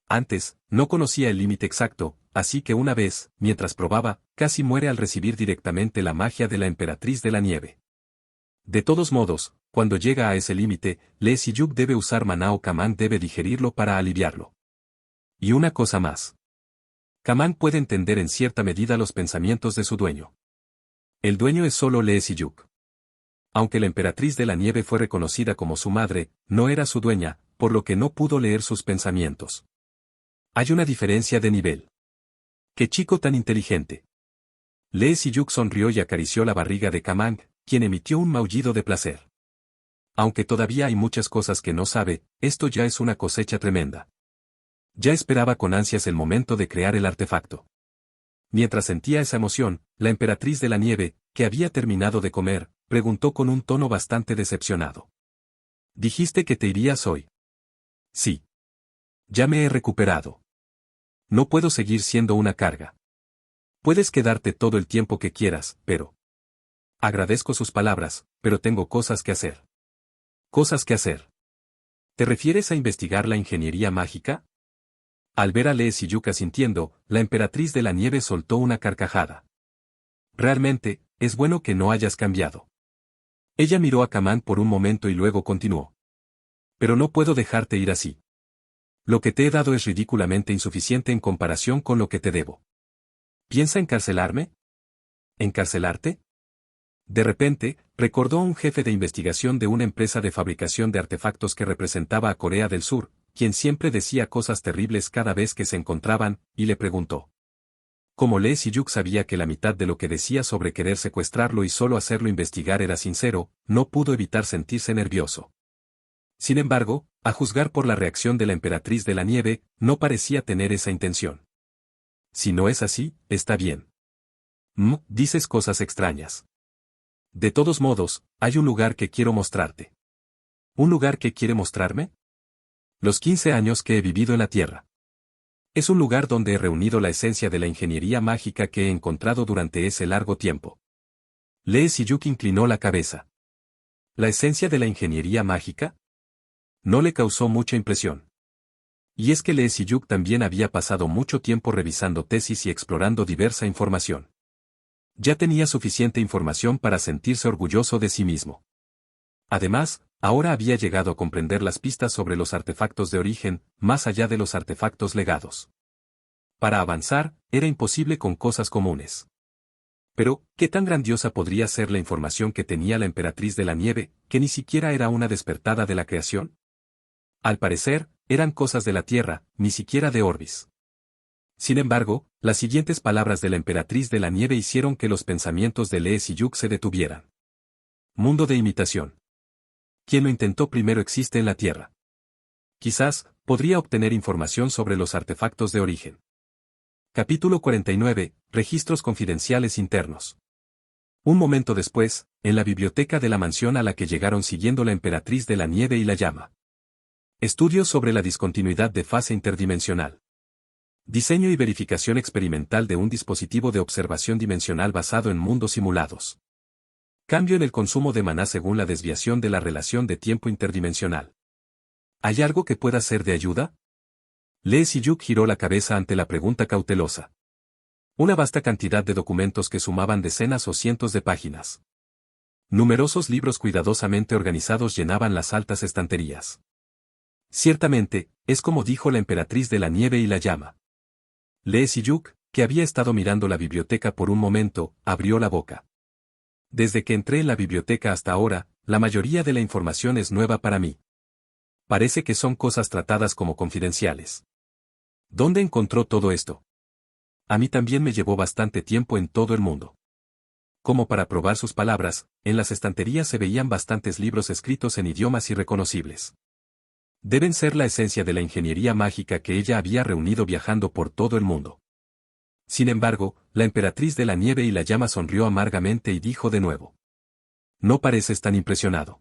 Antes, no conocía el límite exacto, así que una vez, mientras probaba, casi muere al recibir directamente la magia de la emperatriz de la nieve. De todos modos, cuando llega a ese límite, Lee Si-yuk debe usar maná o Kamang debe digerirlo para aliviarlo. Y una cosa más. Kamang puede entender en cierta medida los pensamientos de su dueño. El dueño es solo Lee Si-yuk. Aunque la emperatriz de la nieve fue reconocida como su madre, no era su dueña, por lo que no pudo leer sus pensamientos. Hay una diferencia de nivel. ¡Qué chico tan inteligente! Lee Si-yuk sonrió y acarició la barriga de Kamang, quien emitió un maullido de placer. Aunque todavía hay muchas cosas que no sabe, esto ya es una cosecha tremenda. Ya esperaba con ansias el momento de crear el artefacto. Mientras sentía esa emoción, la emperatriz de la nieve, que había terminado de comer, preguntó con un tono bastante decepcionado. «¿Dijiste que te irías hoy?» «Sí. Ya me he recuperado. No puedo seguir siendo una carga. Puedes quedarte todo el tiempo que quieras, pero...» Agradezco sus palabras, pero tengo cosas que hacer. ¿Cosas que hacer? ¿Te refieres a investigar la ingeniería mágica? Al ver a Lee Si-yuk asintiendo, la emperatriz de la nieve soltó una carcajada. Realmente, es bueno que no hayas cambiado. Ella miró a Kamang por un momento y luego continuó. Pero no puedo dejarte ir así. Lo que te he dado es ridículamente insuficiente en comparación con lo que te debo. ¿Piensa encarcelarme? ¿Encarcelarte? De repente, recordó a un jefe de investigación de una empresa de fabricación de artefactos que representaba a Corea del Sur, quien siempre decía cosas terribles cada vez que se encontraban, y le preguntó. Como Lee Si-yuk sabía que la mitad de lo que decía sobre querer secuestrarlo y solo hacerlo investigar era sincero, no pudo evitar sentirse nervioso. Sin embargo, a juzgar por la reacción de la emperatriz de la nieve, no parecía tener esa intención. Si no es así, está bien. Dices cosas extrañas. De todos modos, hay un lugar que quiero mostrarte. ¿Un lugar que quiere mostrarme? Los 15 años que he vivido en la Tierra. Es un lugar donde he reunido la esencia de la ingeniería mágica que he encontrado durante ese largo tiempo. Lee Si-yuk inclinó la cabeza. ¿La esencia de la ingeniería mágica? No le causó mucha impresión. Y es que Lee Si-yuk también había pasado mucho tiempo revisando tesis y explorando diversa información. Ya tenía suficiente información para sentirse orgulloso de sí mismo. Además, ahora había llegado a comprender las pistas sobre los artefactos de origen, más allá de los artefactos legados. Para avanzar, era imposible con cosas comunes. Pero, ¿qué tan grandiosa podría ser la información que tenía la emperatriz de la nieve, que ni siquiera era una despertada de la creación? Al parecer, eran cosas de la Tierra, ni siquiera de Orbis. Sin embargo, las siguientes palabras de la emperatriz de la nieve hicieron que los pensamientos de Lee Si-yuk se detuvieran. Mundo de imitación. Quien lo intentó primero existe en la Tierra. Quizás, podría obtener información sobre los artefactos de origen. Capítulo 49. Registros confidenciales internos. Un momento después, en la biblioteca de la mansión a la que llegaron siguiendo la emperatriz de la nieve y la llama. Estudios sobre la discontinuidad de fase interdimensional. Diseño y verificación experimental de un dispositivo de observación dimensional basado en mundos simulados. Cambio en el consumo de maná según la desviación de la relación de tiempo interdimensional. ¿Hay algo que pueda ser de ayuda? Lee Si-yuk giró la cabeza ante la pregunta cautelosa. Una vasta cantidad de documentos que sumaban decenas o cientos de páginas. Numerosos libros cuidadosamente organizados llenaban las altas estanterías. Ciertamente, es como dijo la emperatriz de la nieve y la llama. Lee Si-yuk, que había estado mirando la biblioteca por un momento, abrió la boca. Desde que entré en la biblioteca hasta ahora, la mayoría de la información es nueva para mí. Parece que son cosas tratadas como confidenciales. ¿Dónde encontró todo esto? A mí también me llevó bastante tiempo en todo el mundo. Como para probar sus palabras, en las estanterías se veían bastantes libros escritos en idiomas irreconocibles. Deben ser la esencia de la ingeniería mágica que ella había reunido viajando por todo el mundo. Sin embargo, la emperatriz de la nieve y la llama sonrió amargamente y dijo de nuevo. No pareces tan impresionado.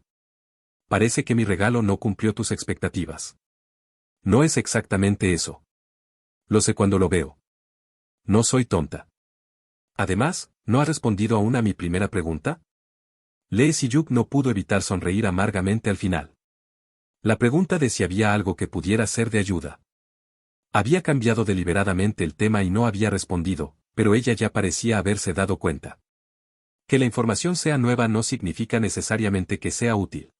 Parece que mi regalo no cumplió tus expectativas. No es exactamente eso. Lo sé cuando lo veo. No soy tonta. Además, ¿no has respondido aún a mi primera pregunta? Lee Si-yuk no pudo evitar sonreír amargamente al final. La pregunta de si había algo que pudiera ser de ayuda. Había cambiado deliberadamente el tema y no había respondido, pero ella ya parecía haberse dado cuenta. Que la información sea nueva no significa necesariamente que sea útil.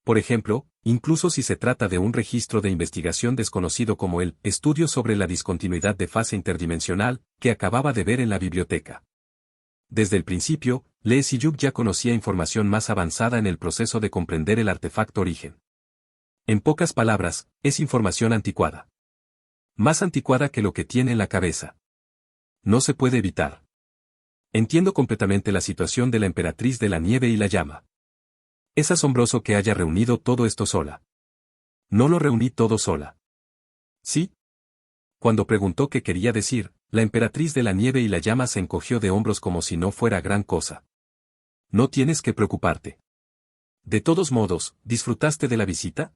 Por ejemplo, incluso si se trata de un registro de investigación desconocido como el estudio sobre la discontinuidad de fase interdimensional, que acababa de ver en la biblioteca. Desde el principio, Lee Si-yuk ya conocía información más avanzada en el proceso de comprender el artefacto origen. En pocas palabras, es información anticuada. Más anticuada que lo que tiene en la cabeza. No se puede evitar. Entiendo completamente la situación de la emperatriz de la nieve y la llama. Es asombroso que haya reunido todo esto sola. No lo reuní todo sola. ¿Sí? Cuando preguntó qué quería decir, la emperatriz de la nieve y la llama se encogió de hombros como si no fuera gran cosa. No tienes que preocuparte. De todos modos, ¿disfrutaste de la visita?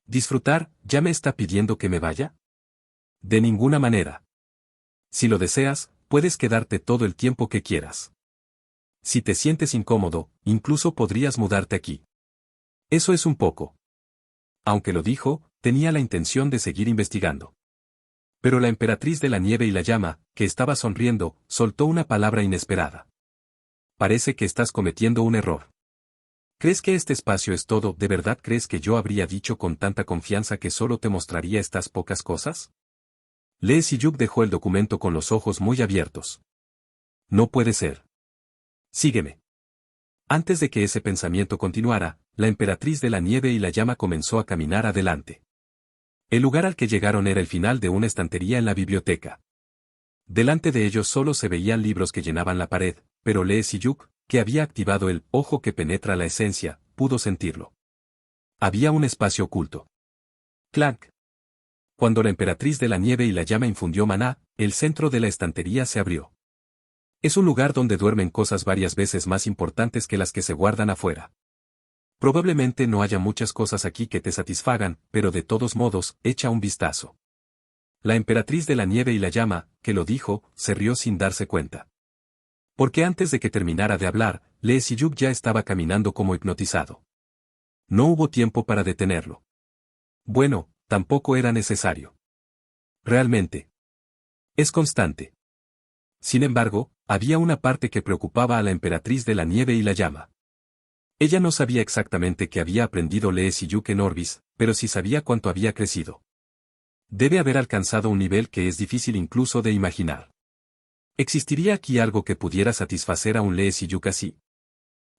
¿Disfrutar, ya me está pidiendo que me vaya? De ninguna manera. Si lo deseas, puedes quedarte todo el tiempo que quieras. Si te sientes incómodo, incluso podrías mudarte aquí. Eso es un poco. Aunque lo dijo, tenía la intención de seguir investigando. Pero la emperatriz de la nieve y la llama, que estaba sonriendo, soltó una palabra inesperada. Parece que estás cometiendo un error. ¿Crees que este espacio es todo? ¿De verdad crees que yo habría dicho con tanta confianza que solo te mostraría estas pocas cosas? Lee Si-yuk dejó el documento con los ojos muy abiertos. No puede ser. Sígueme. Antes de que ese pensamiento continuara, la emperatriz de la nieve y la llama comenzó a caminar adelante. El lugar al que llegaron era el final de una estantería en la biblioteca. Delante de ellos solo se veían libros que llenaban la pared, pero Lee Si-yuk, que había activado el ojo que penetra la esencia, pudo sentirlo. Había un espacio oculto. Clank. Cuando la emperatriz de la nieve y la llama infundió maná, el centro de la estantería se abrió. Es un lugar donde duermen cosas varias veces más importantes que las que se guardan afuera. Probablemente no haya muchas cosas aquí que te satisfagan, pero de todos modos, echa un vistazo. La emperatriz de la nieve y la llama, que lo dijo, se rió sin darse cuenta. Porque antes de que terminara de hablar, Lee Si-yuk ya estaba caminando como hipnotizado. No hubo tiempo para detenerlo. Bueno, tampoco era necesario. Realmente. Es constante. Sin embargo, había una parte que preocupaba a la emperatriz de la nieve y la llama. Ella no sabía exactamente qué había aprendido Lee Si-yuk en Orbis, pero sí sabía cuánto había crecido. Debe haber alcanzado un nivel que es difícil incluso de imaginar. ¿Existiría aquí algo que pudiera satisfacer a un Lee Si-yuk así?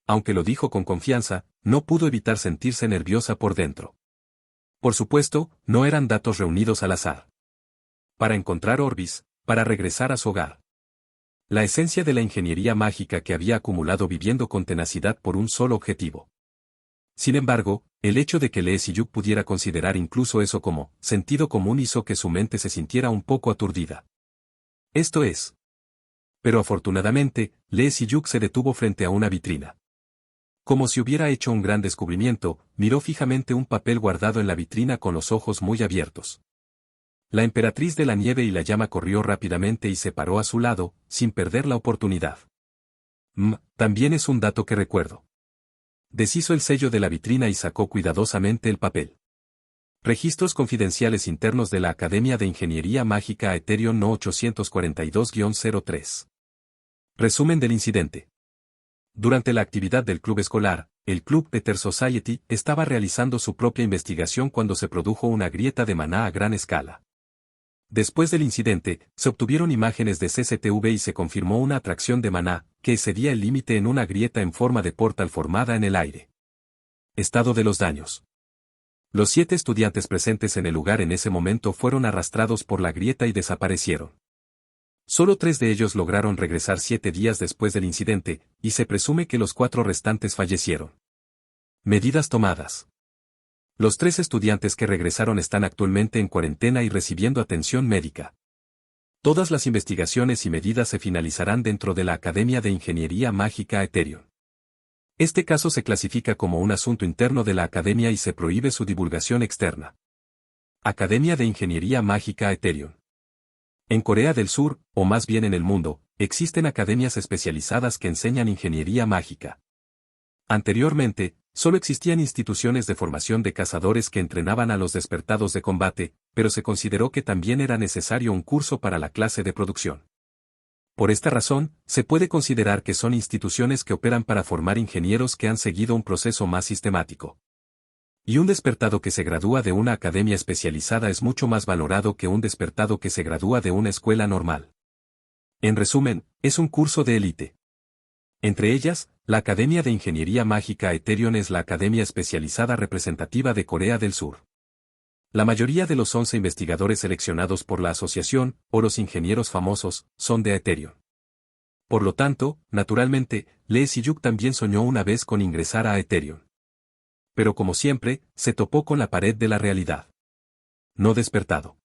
Aunque lo dijo con confianza, no pudo evitar sentirse nerviosa por dentro. Por supuesto, no eran datos reunidos al azar. Para encontrar Orbis, para regresar a su hogar. La esencia de la ingeniería mágica que había acumulado viviendo con tenacidad por un solo objetivo. Sin embargo, el hecho de que Lee Si-yuk pudiera considerar incluso eso como sentido común hizo que su mente se sintiera un poco aturdida. Esto es. Pero afortunadamente, Lee Si-yuk se detuvo frente a una vitrina. Como si hubiera hecho un gran descubrimiento, miró fijamente un papel guardado en la vitrina con los ojos muy abiertos. La emperatriz de la nieve y la llama corrió rápidamente y se paró a su lado, sin perder la oportunidad. También es un dato que recuerdo. Deshizo el sello de la vitrina y sacó cuidadosamente el papel. Registros confidenciales internos de la Academia de Ingeniería Mágica Aetherion No 842-03. Resumen del incidente. Durante la actividad del club escolar, el Club Ether Society estaba realizando su propia investigación cuando se produjo una grieta de maná a gran escala. Después del incidente, se obtuvieron imágenes de CCTV y se confirmó una atracción de maná, que excedía el límite en una grieta en forma de portal formada en el aire. Estado de los daños. Los 7 estudiantes presentes en el lugar en ese momento fueron arrastrados por la grieta y desaparecieron. Solo 3 de ellos lograron regresar 7 días después del incidente, y se presume que los 4 restantes fallecieron. Medidas tomadas. Los 3 estudiantes que regresaron están actualmente en cuarentena y recibiendo atención médica. Todas las investigaciones y medidas se finalizarán dentro de la Academia de Ingeniería Mágica Aetherion. Este caso se clasifica como un asunto interno de la Academia y se prohíbe su divulgación externa. Academia de Ingeniería Mágica Aetherion. En Corea del Sur, o más bien en el mundo, existen academias especializadas que enseñan ingeniería mágica. Anteriormente, solo existían instituciones de formación de cazadores que entrenaban a los despertados de combate, pero se consideró que también era necesario un curso para la clase de producción. Por esta razón, se puede considerar que son instituciones que operan para formar ingenieros que han seguido un proceso más sistemático. Y un despertado que se gradúa de una academia especializada es mucho más valorado que un despertado que se gradúa de una escuela normal. En resumen, es un curso de élite. Entre ellas, la Academia de Ingeniería Mágica Aetherion es la academia especializada representativa de Corea del Sur. La mayoría de los 11 investigadores seleccionados por la asociación, o los ingenieros famosos, son de Aetherion. Por lo tanto, naturalmente, Lee Si-yuk también soñó una vez con ingresar a Aetherion. Pero como siempre, se topó con la pared de la realidad. No despertado.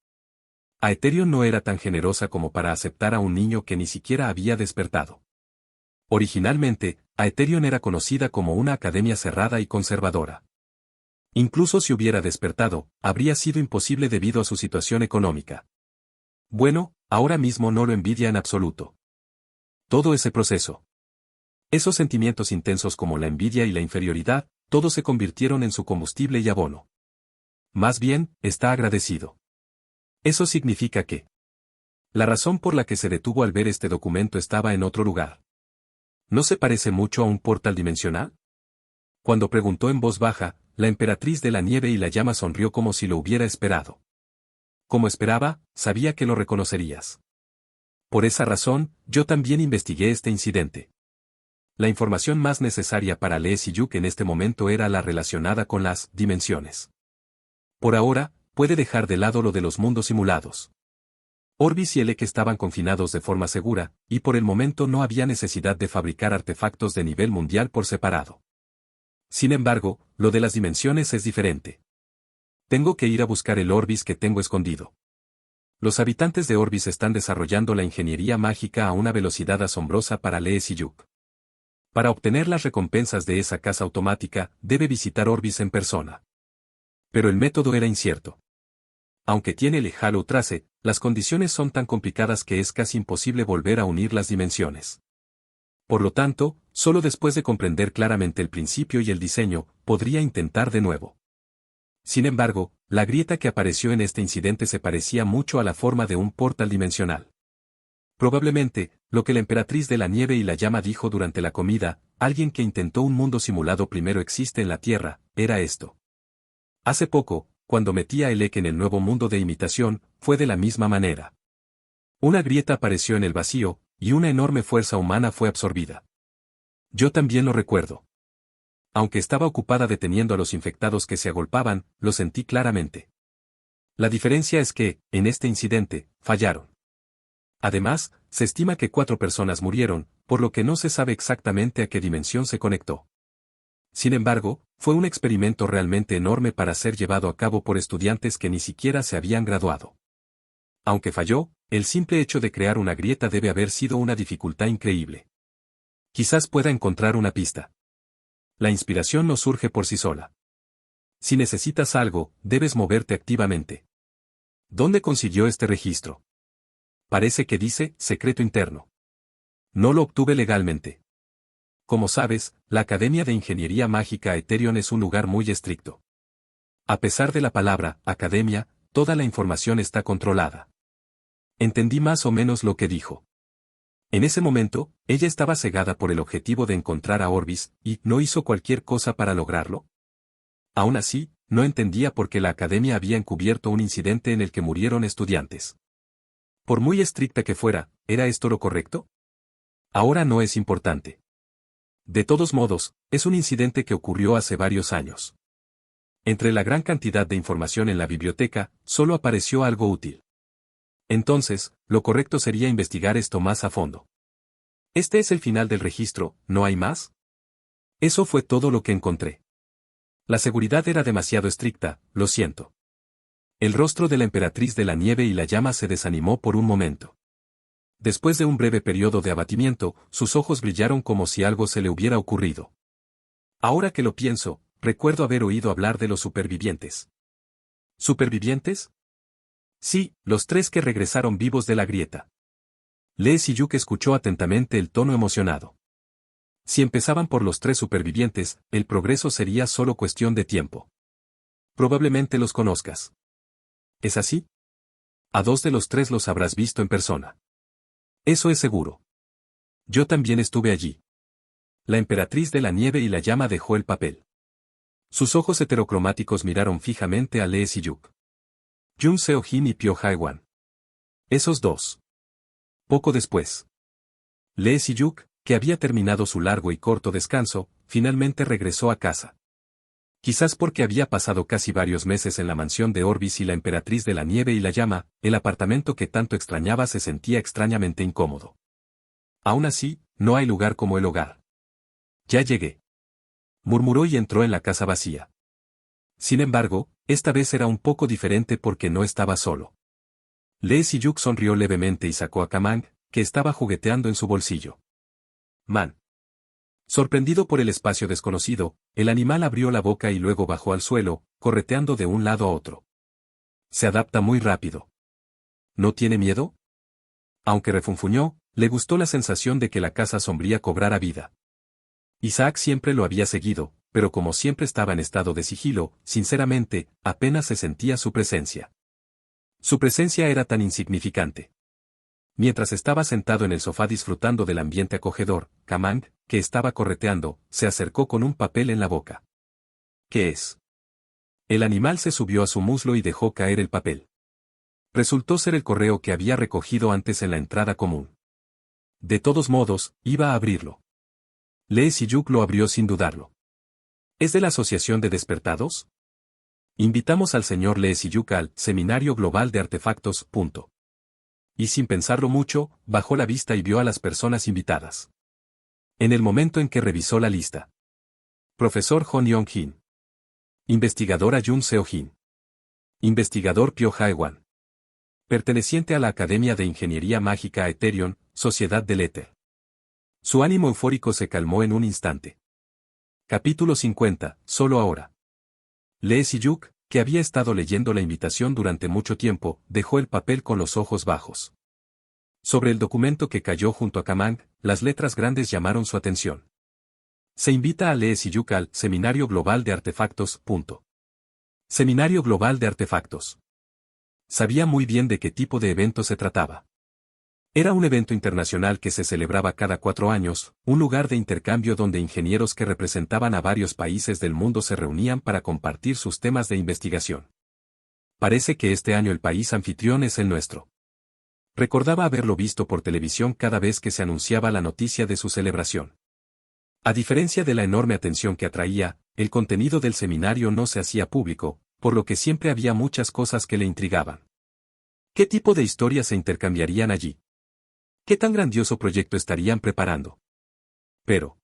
Aetherion no era tan generosa como para aceptar a un niño que ni siquiera había despertado. Originalmente, Aetherion era conocida como una academia cerrada y conservadora. Incluso si hubiera despertado, habría sido imposible debido a su situación económica. Bueno, ahora mismo no lo envidia en absoluto. Todo ese proceso. Esos sentimientos intensos como la envidia y la inferioridad, todos se convirtieron en su combustible y abono. Más bien, está agradecido. Eso significa que la razón por la que se detuvo al ver este documento estaba en otro lugar. ¿No se parece mucho a un portal dimensional? Cuando preguntó en voz baja, la emperatriz de la nieve y la llama sonrió como si lo hubiera esperado. Como esperaba, sabía que lo reconocerías. Por esa razón, yo también investigué este incidente. La información más necesaria para Lee Si-yuk en este momento era la relacionada con las dimensiones. Por ahora, puede dejar de lado lo de los mundos simulados. Orbis y Elec estaban confinados de forma segura, y por el momento no había necesidad de fabricar artefactos de nivel mundial por separado. Sin embargo, lo de las dimensiones es diferente. Tengo que ir a buscar el Orbis que tengo escondido. Los habitantes de Orbis están desarrollando la ingeniería mágica a una velocidad asombrosa para Lee Si-yuk. Para obtener las recompensas de esa casa automática, debe visitar Orbis en persona. Pero el método era incierto. Aunque tiene el Halo Trace, las condiciones son tan complicadas que es casi imposible volver a unir las dimensiones. Por lo tanto, solo después de comprender claramente el principio y el diseño, podría intentar de nuevo. Sin embargo, la grieta que apareció en este incidente se parecía mucho a la forma de un portal dimensional. Probablemente, lo que la emperatriz de la nieve y la llama dijo durante la comida, alguien que intentó un mundo simulado primero existe en la Tierra, era esto. Hace poco, cuando metí a Elec en el nuevo mundo de imitación, fue de la misma manera. Una grieta apareció en el vacío, y una enorme fuerza humana fue absorbida. Yo también lo recuerdo. Aunque estaba ocupada deteniendo a los infectados que se agolpaban, lo sentí claramente. La diferencia es que, en este incidente, fallaron. Además, se estima que 4 personas murieron, por lo que no se sabe exactamente a qué dimensión se conectó. Sin embargo, fue un experimento realmente enorme para ser llevado a cabo por estudiantes que ni siquiera se habían graduado. Aunque falló, el simple hecho de crear una grieta debe haber sido una dificultad increíble. Quizás pueda encontrar una pista. La inspiración no surge por sí sola. Si necesitas algo, debes moverte activamente. ¿Dónde consiguió este registro? Parece que dice, secreto interno. No lo obtuve legalmente. como sabes, la Academia de Ingeniería Mágica Ethereum es un lugar muy estricto. A pesar de la palabra, academia, toda la información está controlada. Entendí más o menos lo que dijo. En ese momento, ella estaba cegada por el objetivo de encontrar a Orbis, y ¿no hizo cualquier cosa para lograrlo? Aún así, no entendía por qué la academia había encubierto un incidente en el que murieron estudiantes. Por muy estricta que fuera, ¿era esto lo correcto? Ahora no es importante. De todos modos, es un incidente que ocurrió hace varios años. Entre la gran cantidad de información en la biblioteca, solo apareció algo útil. Entonces, lo correcto sería investigar esto más a fondo. Este es el final del registro, ¿no hay más? Eso fue todo lo que encontré. La seguridad era demasiado estricta, lo siento. El rostro de la emperatriz de la nieve y la llama se desanimó por un momento. Después de un breve periodo de abatimiento, sus ojos brillaron como si algo se le hubiera ocurrido. Ahora que lo pienso, recuerdo haber oído hablar de los supervivientes. ¿Supervivientes? Sí, los 3 que regresaron vivos de la grieta. Lee Si-yuk escuchó atentamente el tono emocionado. Si empezaban por los 3 supervivientes, el progreso sería solo cuestión de tiempo. Probablemente los conozcas. ¿Es así? A 2 de los 3 los habrás visto en persona. Eso es seguro. Yo también estuve allí. La emperatriz de la nieve y la llama dejó el papel. Sus ojos heterocromáticos miraron fijamente a Lee Si-yuk. Jun Seo-jin y Pyo Jae-wan. Esos 2. Poco después. Lee Si-yuk, que había terminado su largo y corto descanso, finalmente regresó a casa. Quizás porque había pasado casi varios meses en la mansión de Orbis y la emperatriz de la nieve y la llama, el apartamento que tanto extrañaba se sentía extrañamente incómodo. Aún así, no hay lugar como el hogar. Ya llegué. Murmuró y entró en la casa vacía. Sin embargo, esta vez era un poco diferente porque no estaba solo. Lee Si-yuk sonrió levemente y sacó a Kamang, que estaba jugueteando en su bolsillo. Man. Sorprendido por el espacio desconocido, el animal abrió la boca y luego bajó al suelo, correteando de un lado a otro. Se adapta muy rápido. ¿No tiene miedo? Aunque refunfuñó, le gustó la sensación de que la casa sombría cobrara vida. Isaac siempre lo había seguido, pero como siempre estaba en estado de sigilo, sinceramente, apenas se sentía su presencia. Su presencia era tan insignificante. Mientras estaba sentado en el sofá disfrutando del ambiente acogedor, Kamang, que estaba correteando, se acercó con un papel en la boca. ¿Qué es? El animal se subió a su muslo y dejó caer el papel. Resultó ser el correo que había recogido antes en la entrada común. De todos modos, iba a abrirlo. Lee Si-yuk lo abrió sin dudarlo. ¿Es de la Asociación de Despertados? Invitamos al señor Lee Si-yuk al Seminario Global de Artefactos. Y sin pensarlo mucho, bajó la vista y vio a las personas invitadas. En el momento en que revisó la lista. Profesor Hon Yong-jin. Investigadora Jun Seo-jin. Investigador Pyo Jae-wan. Perteneciente a la Academia de Ingeniería Mágica Ethereum, Sociedad del Éter. Su ánimo eufórico se calmó en un instante. Capítulo 50, solo ahora. Lee Si-yuk, que había estado leyendo la invitación durante mucho tiempo, dejó el papel con los ojos bajos. Sobre el documento que cayó junto a Kamang, las letras grandes llamaron su atención. Se invita a Lee Si-yuk al Seminario Global de Artefactos. Seminario Global de Artefactos. Sabía muy bien de qué tipo de evento se trataba. Era un evento internacional que se celebraba cada 4 años, un lugar de intercambio donde ingenieros que representaban a varios países del mundo se reunían para compartir sus temas de investigación. Parece que este año el país anfitrión es el nuestro. Recordaba haberlo visto por televisión cada vez que se anunciaba la noticia de su celebración. A diferencia de la enorme atención que atraía, el contenido del seminario no se hacía público, por lo que siempre había muchas cosas que le intrigaban. ¿Qué tipo de historias se intercambiarían allí? ¿Qué tan grandioso proyecto estarían preparando? Pero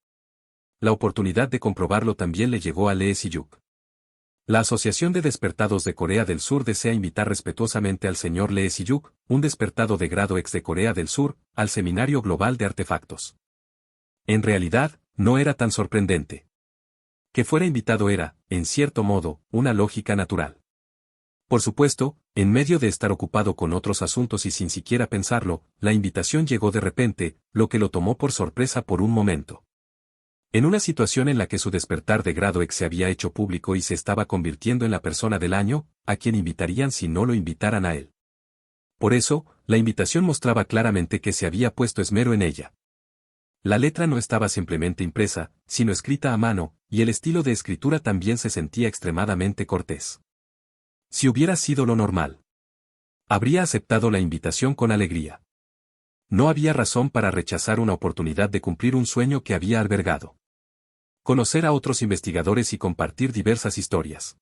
la oportunidad de comprobarlo también le llegó a Lee Si-yuk. La Asociación de Despertados de Corea del Sur desea invitar respetuosamente al señor Lee Si-yuk, un despertado de grado ex de Corea del Sur, al Seminario Global de Artefactos. En realidad, no era tan sorprendente. Que fuera invitado era, en cierto modo, una lógica natural. Por supuesto, en medio de estar ocupado con otros asuntos y sin siquiera pensarlo, la invitación llegó de repente, lo que lo tomó por sorpresa por un momento. En una situación en la que su despertar de grado X se había hecho público y se estaba convirtiendo en la persona del año, a quien invitarían si no lo invitaran a él. Por eso, la invitación mostraba claramente que se había puesto esmero en ella. La letra no estaba simplemente impresa, sino escrita a mano, y el estilo de escritura también se sentía extremadamente cortés. Si hubiera sido lo normal, habría aceptado la invitación con alegría. No había razón para rechazar una oportunidad de cumplir un sueño que había albergado. Conocer a otros investigadores y compartir diversas historias.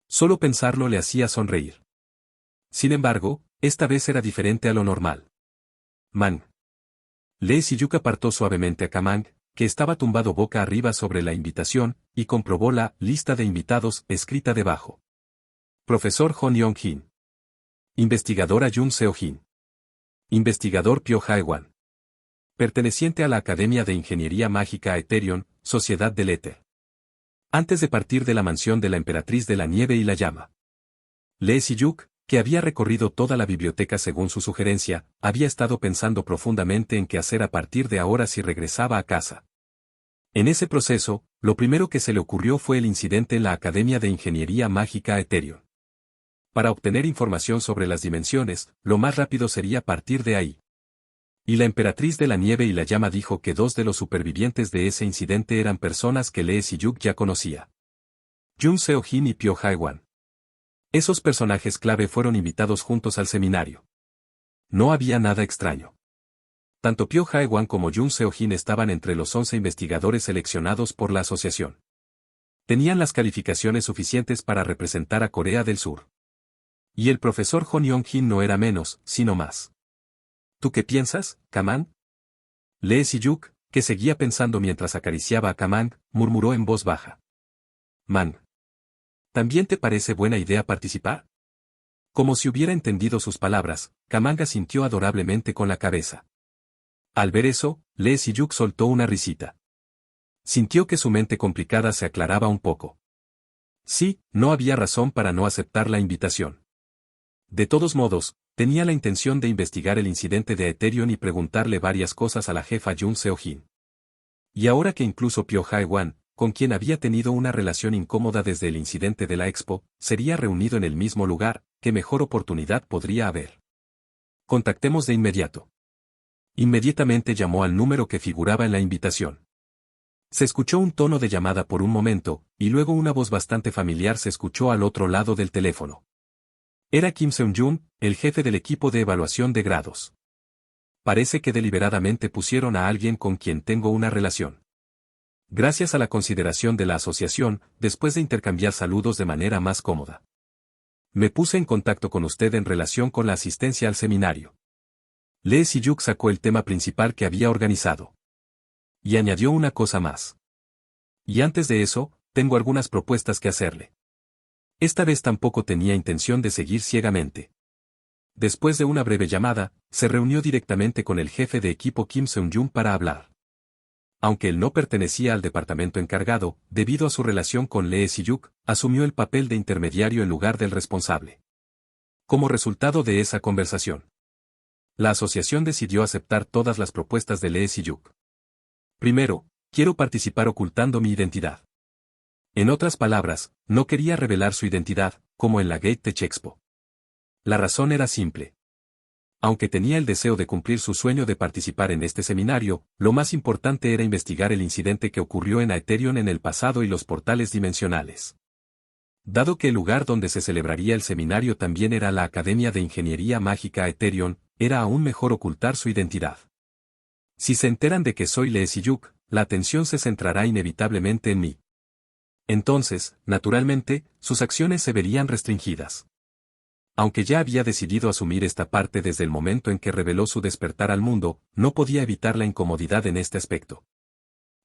Solo pensarlo le hacía sonreír. Sin embargo, esta vez era diferente a lo normal. Man. Lee Si-yuk apartó suavemente a Kamang, que estaba tumbado boca arriba sobre la invitación, y comprobó la lista de invitados escrita debajo. Profesor Hon Yong-hin. Investigadora Jun Seo-hin. Investigador Pyo Jae-wan. Perteneciente a la Academia de Ingeniería Mágica Eterion, Sociedad del Éter. Antes de partir de la mansión de la Emperatriz de la Nieve y la Llama. Lee Si-yuk, que había recorrido toda la biblioteca según su sugerencia, había estado pensando profundamente en qué hacer a partir de ahora si regresaba a casa. En ese proceso, lo primero que se le ocurrió fue el incidente en la Academia de Ingeniería Mágica Eterion. Para obtener información sobre las dimensiones, lo más rápido sería partir de ahí. Y la Emperatriz de la Nieve y la Llama dijo que dos de los supervivientes de ese incidente eran personas que Lee Si-yuk ya conocía. Jun Seo-hin y Pyo Jae-wan. Esos personajes clave fueron invitados juntos al seminario. No había nada extraño. Tanto Pyo Jae-wan como Jun Seo-hin estaban entre los 11 investigadores seleccionados por la asociación. Tenían las calificaciones suficientes para representar a Corea del Sur. Y el profesor Hon Yong-hin no era menos, sino más. ¿Tú qué piensas, Kamang? Lee Si-yuk, que seguía pensando mientras acariciaba a Kamang, murmuró en voz baja. Man. ¿También te parece buena idea participar? Como si hubiera entendido sus palabras, Kamang asintió adorablemente con la cabeza. Al ver eso, Lee Si-yuk soltó una risita. Sintió que su mente complicada se aclaraba un poco. Sí, no había razón para no aceptar la invitación. De todos modos, tenía la intención de investigar el incidente de Eterion y preguntarle varias cosas a la jefa Jun Seo-hin. Y ahora que incluso Pyo Jae-wan, con quien había tenido una relación incómoda desde el incidente de la expo, sería reunido en el mismo lugar, ¿qué mejor oportunidad podría haber? Contactemos de inmediato. Inmediatamente llamó al número que figuraba en la invitación. Se escuchó un tono de llamada por un momento, y luego una voz bastante familiar se escuchó al otro lado del teléfono. Era Kim Seung-jun, el jefe del equipo de evaluación de grados. Parece que deliberadamente pusieron a alguien con quien tengo una relación. Gracias a la consideración de la asociación, después de intercambiar saludos de manera más cómoda. Me puse en contacto con usted en relación con la asistencia al seminario. Lee Si-yuk sacó el tema principal que había organizado. Y añadió una cosa más. Y antes de eso, tengo algunas propuestas que hacerle. Esta vez tampoco tenía intención de seguir ciegamente. Después de una breve llamada, se reunió directamente con el jefe de equipo Kim Seung-jun para hablar. Aunque él no pertenecía al departamento encargado, debido a su relación con Lee Si-yuk, asumió el papel de intermediario en lugar del responsable. Como resultado de esa conversación, la asociación decidió aceptar todas las propuestas de Lee Si-yuk. Primero, quiero participar ocultando mi identidad. En otras palabras, no quería revelar su identidad, como en la Gate Tech Expo. La razón era simple. Aunque tenía el deseo de cumplir su sueño de participar en este seminario, lo más importante era investigar el incidente que ocurrió en Aetherion en el pasado y los portales dimensionales. Dado que el lugar donde se celebraría el seminario también era la Academia de Ingeniería Mágica Aetherion, era aún mejor ocultar su identidad. Si se enteran de que soy Lee Si-yuk, la atención se centrará inevitablemente en mí. Entonces, naturalmente, sus acciones se verían restringidas. Aunque ya había decidido asumir esta parte desde el momento en que reveló su despertar al mundo, no podía evitar la incomodidad en este aspecto.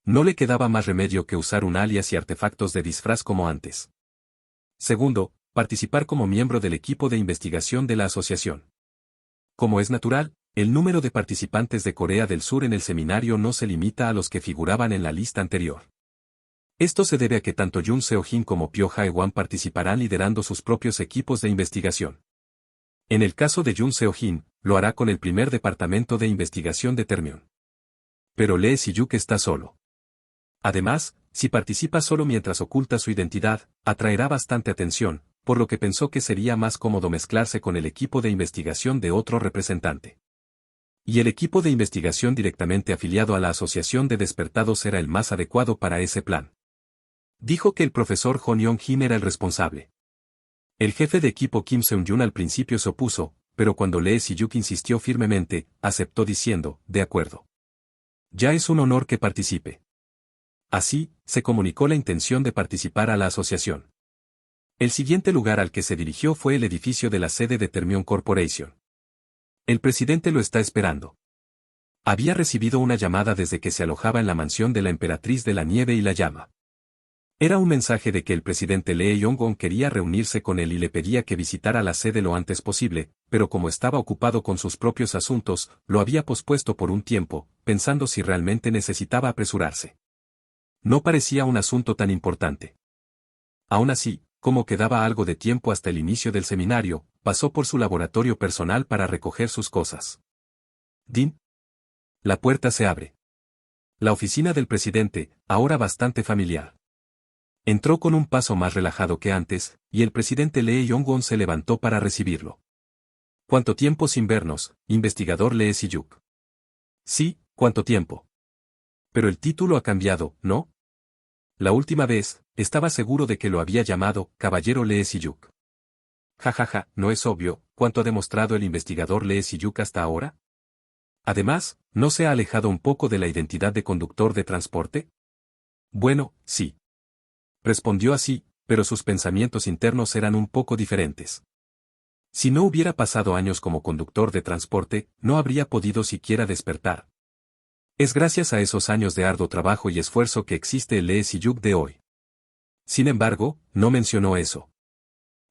No le quedaba más remedio que usar un alias y artefactos de disfraz como antes. Segundo, participar como miembro del equipo de investigación de la asociación. Como es natural, el número de participantes de Corea del Sur en el seminario no se limita a los que figuraban en la lista anterior. Esto se debe a que tanto Jun Seo-hin como Pyo Jae-wan participarán liderando sus propios equipos de investigación. En el caso de Jun Seo-hin, lo hará con el primer departamento de investigación de Termion. Pero Lee Si-yuk está solo. Además, si participa solo mientras oculta su identidad, atraerá bastante atención, por lo que pensó que sería más cómodo mezclarse con el equipo de investigación de otro representante. Y el equipo de investigación directamente afiliado a la Asociación de Despertados era el más adecuado para ese plan. Dijo que el profesor John Young-jin era el responsable. El jefe de equipo Kim Seung-jun al principio se opuso, pero cuando Lee Si-yuk insistió firmemente, aceptó diciendo, de acuerdo. Ya es un honor que participe. Así, se comunicó la intención de participar a la asociación. El siguiente lugar al que se dirigió fue el edificio de la sede de Termion Corporation. El presidente lo está esperando. Había recibido una llamada desde que se alojaba en la mansión de la emperatriz de la nieve y la llama. Era un mensaje de que el presidente Lee Yong-gon quería reunirse con él y le pedía que visitara la sede lo antes posible, pero como estaba ocupado con sus propios asuntos, lo había pospuesto por un tiempo, pensando si realmente necesitaba apresurarse. No parecía un asunto tan importante. Aún así, como quedaba algo de tiempo hasta el inicio del seminario, pasó por su laboratorio personal para recoger sus cosas. «Din». La puerta se abre. La oficina del presidente, ahora bastante familiar. Entró con un paso más relajado que antes, y el presidente Lee Yong-gon se levantó para recibirlo. «¿Cuánto tiempo sin vernos, investigador Lee Si-yuk?» «Sí, ¿cuánto tiempo?» «Pero el título ha cambiado, ¿no?» La última vez, estaba seguro de que lo había llamado Caballero Lee Si-yuk. Jajaja, ¿no es obvio cuánto ha demostrado el investigador Lee Si-yuk hasta ahora? Además, ¿no se ha alejado un poco de la identidad de conductor de transporte? Bueno, sí. Respondió así, pero sus pensamientos internos eran un poco diferentes. Si no hubiera pasado años como conductor de transporte, no habría podido siquiera despertar. Es gracias a esos años de arduo trabajo y esfuerzo que existe el Lee Si-yuk de hoy. Sin embargo, no mencionó eso.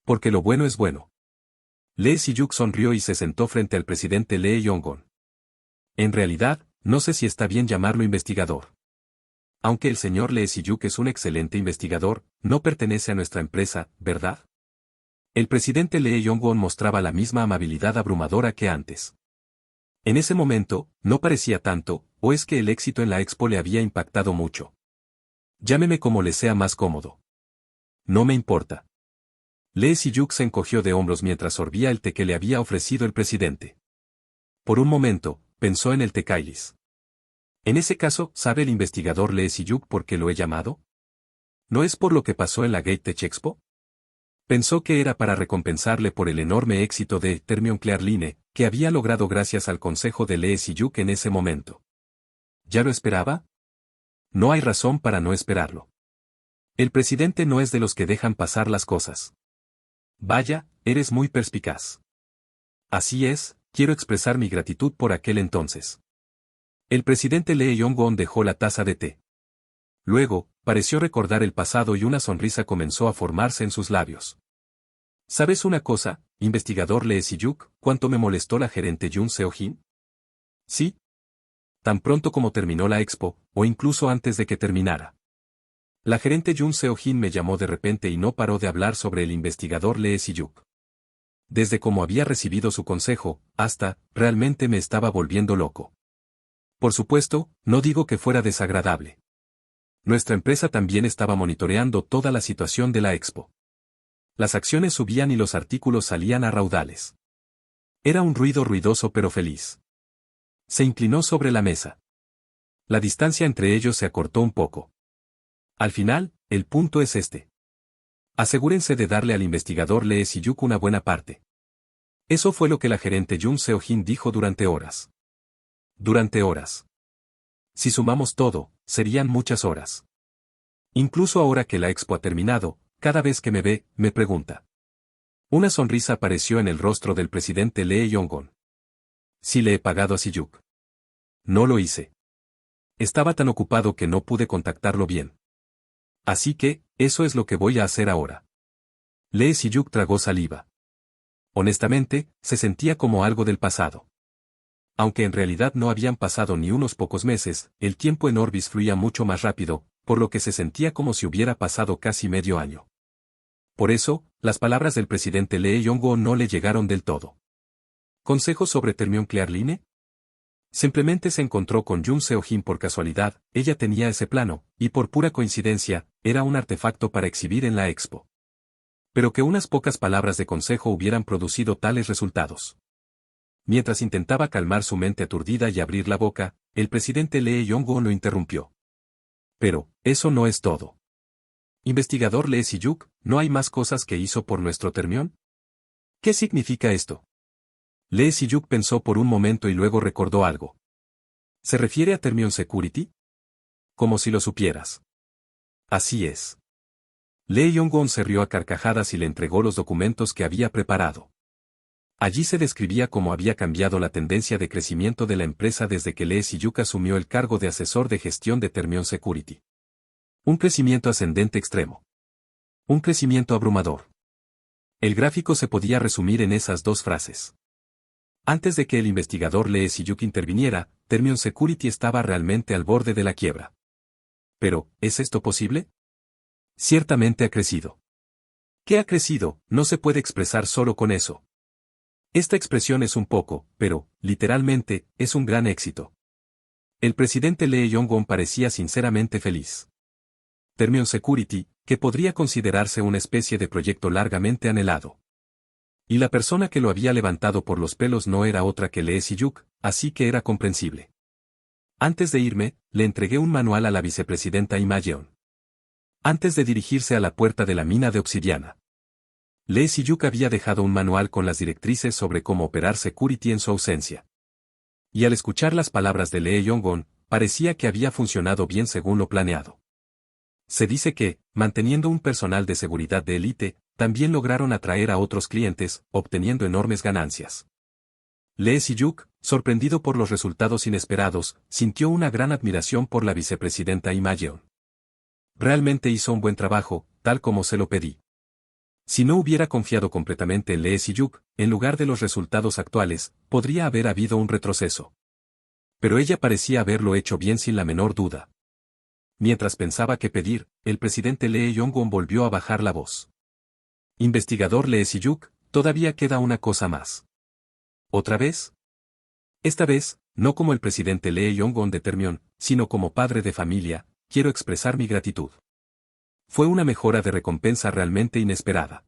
Porque lo bueno es bueno. Lee Si-yuk sonrió y se sentó frente al presidente Lee Yong-gon. En realidad, no sé si está bien llamarlo investigador. Aunque el señor Lee Si-yuk es un excelente investigador, no pertenece a nuestra empresa, ¿verdad? El presidente Lee Yong-gon mostraba la misma amabilidad abrumadora que antes. En ese momento, no parecía tanto, o es que el éxito en la expo le había impactado mucho. Llámeme como le sea más cómodo. No me importa. Lee Si-yuk se encogió de hombros mientras sorbía el té que le había ofrecido el presidente. Por un momento, pensó en el té Kailis. En ese caso, ¿sabe el investigador Lee Si-yuk por qué lo he llamado? ¿No es por lo que pasó en la Gate Tech Expo? Pensó que era para recompensarle por el enorme éxito de Thermonuclear Line, que había logrado gracias al consejo de Lee Si-yuk en ese momento. ¿Ya lo esperaba? No hay razón para no esperarlo. El presidente no es de los que dejan pasar las cosas. Vaya, eres muy perspicaz. Así es, quiero expresar mi gratitud por aquel entonces. El presidente Lee Yong-gon dejó la taza de té. Luego, pareció recordar el pasado y una sonrisa comenzó a formarse en sus labios. ¿Sabes una cosa, investigador Lee Si-yuk, cuánto me molestó la gerente Jun Seo-jin? Sí. Tan pronto como terminó la expo, o incluso antes de que terminara. La gerente Jun Seo-jin me llamó de repente y no paró de hablar sobre el investigador Lee Si-yuk. Desde cómo había recibido su consejo, hasta, realmente me estaba volviendo loco. Por supuesto, no digo que fuera desagradable. Nuestra empresa también estaba monitoreando toda la situación de la expo. Las acciones subían y los artículos salían a raudales. Era un ruido ruidoso pero feliz. Se inclinó sobre la mesa. La distancia entre ellos se acortó un poco. Al final, el punto es este. Asegúrense de darle al investigador Lee Si-yuk una buena parte. Eso fue lo que la gerente Jun Seo-jin dijo durante horas. Durante horas. Si sumamos todo, serían muchas horas. Incluso ahora que la expo ha terminado, cada vez que me ve, me pregunta. Una sonrisa apareció en el rostro del presidente Lee Yong-gon. Sí le he pagado a Si-yuk. No lo hice. Estaba tan ocupado que no pude contactarlo bien. Así que, eso es lo que voy a hacer ahora. Lee Si-yuk tragó saliva. Honestamente, se sentía como algo del pasado. Aunque en realidad no habían pasado ni unos pocos meses, el tiempo en Orbis fluía mucho más rápido, por lo que se sentía como si hubiera pasado casi medio año. Por eso, las palabras del presidente Lee Yong-gon no le llegaron del todo. ¿Consejo sobre Thermonuclear Line? Simplemente se encontró con Jung Seo-jin por casualidad, ella tenía ese plano, y por pura coincidencia, era un artefacto para exhibir en la expo. Pero que unas pocas palabras de consejo hubieran producido tales resultados. Mientras intentaba calmar su mente aturdida y abrir la boca, el presidente Lee Yong-gon lo interrumpió. Pero, eso no es todo. Investigador Lee Si-yuk, ¿no hay más cosas que hizo por nuestro Termyon? ¿Qué significa esto? Lee Si-yuk pensó por un momento y luego recordó algo. ¿Se refiere a Termyon Security? Como si lo supieras. Así es. Lee Yong-gon se rió a carcajadas y le entregó los documentos que había preparado. Allí se describía cómo había cambiado la tendencia de crecimiento de la empresa desde que Lee Si-yuk asumió el cargo de asesor de gestión de Termyon Security. Un crecimiento ascendente extremo. Un crecimiento abrumador. El gráfico se podía resumir en esas dos frases. Antes de que el investigador Lee Si-yuk interviniera, Termyon Security estaba realmente al borde de la quiebra. Pero, ¿es esto posible? Ciertamente ha crecido. ¿Qué ha crecido? No se puede expresar solo con eso. Esta expresión es un poco, pero, literalmente, es un gran éxito. El presidente Lee Yong-gon parecía sinceramente feliz. Termyon Security, que podría considerarse una especie de proyecto largamente anhelado. Y la persona que lo había levantado por los pelos no era otra que Lee Si-yuk, así que era comprensible. Antes de irme, le entregué un manual a la vicepresidenta Ima Yeon. Antes de dirigirse a la puerta de la mina de obsidiana. Lee Si-yuk había dejado un manual con las directrices sobre cómo operar Security en su ausencia. Y al escuchar las palabras de Lee Yong-gon, parecía que había funcionado bien según lo planeado. Se dice que, manteniendo un personal de seguridad de élite, también lograron atraer a otros clientes, obteniendo enormes ganancias. Lee Si-yuk, sorprendido por los resultados inesperados, sintió una gran admiración por la vicepresidenta Ima Yeon. Realmente hizo un buen trabajo, tal como se lo pedí. Si no hubiera confiado completamente en Lee Si-yuk, en lugar de los resultados actuales, podría haber habido un retroceso. Pero ella parecía haberlo hecho bien sin la menor duda. Mientras pensaba qué pedir, el presidente Lee Yong-gon volvió a bajar la voz. Investigador Lee Si-yuk, todavía queda una cosa más. ¿Otra vez? Esta vez, no como el presidente Lee Yong-gon de Termyon, sino como padre de familia, quiero expresar mi gratitud. Fue una mejora de recompensa realmente inesperada.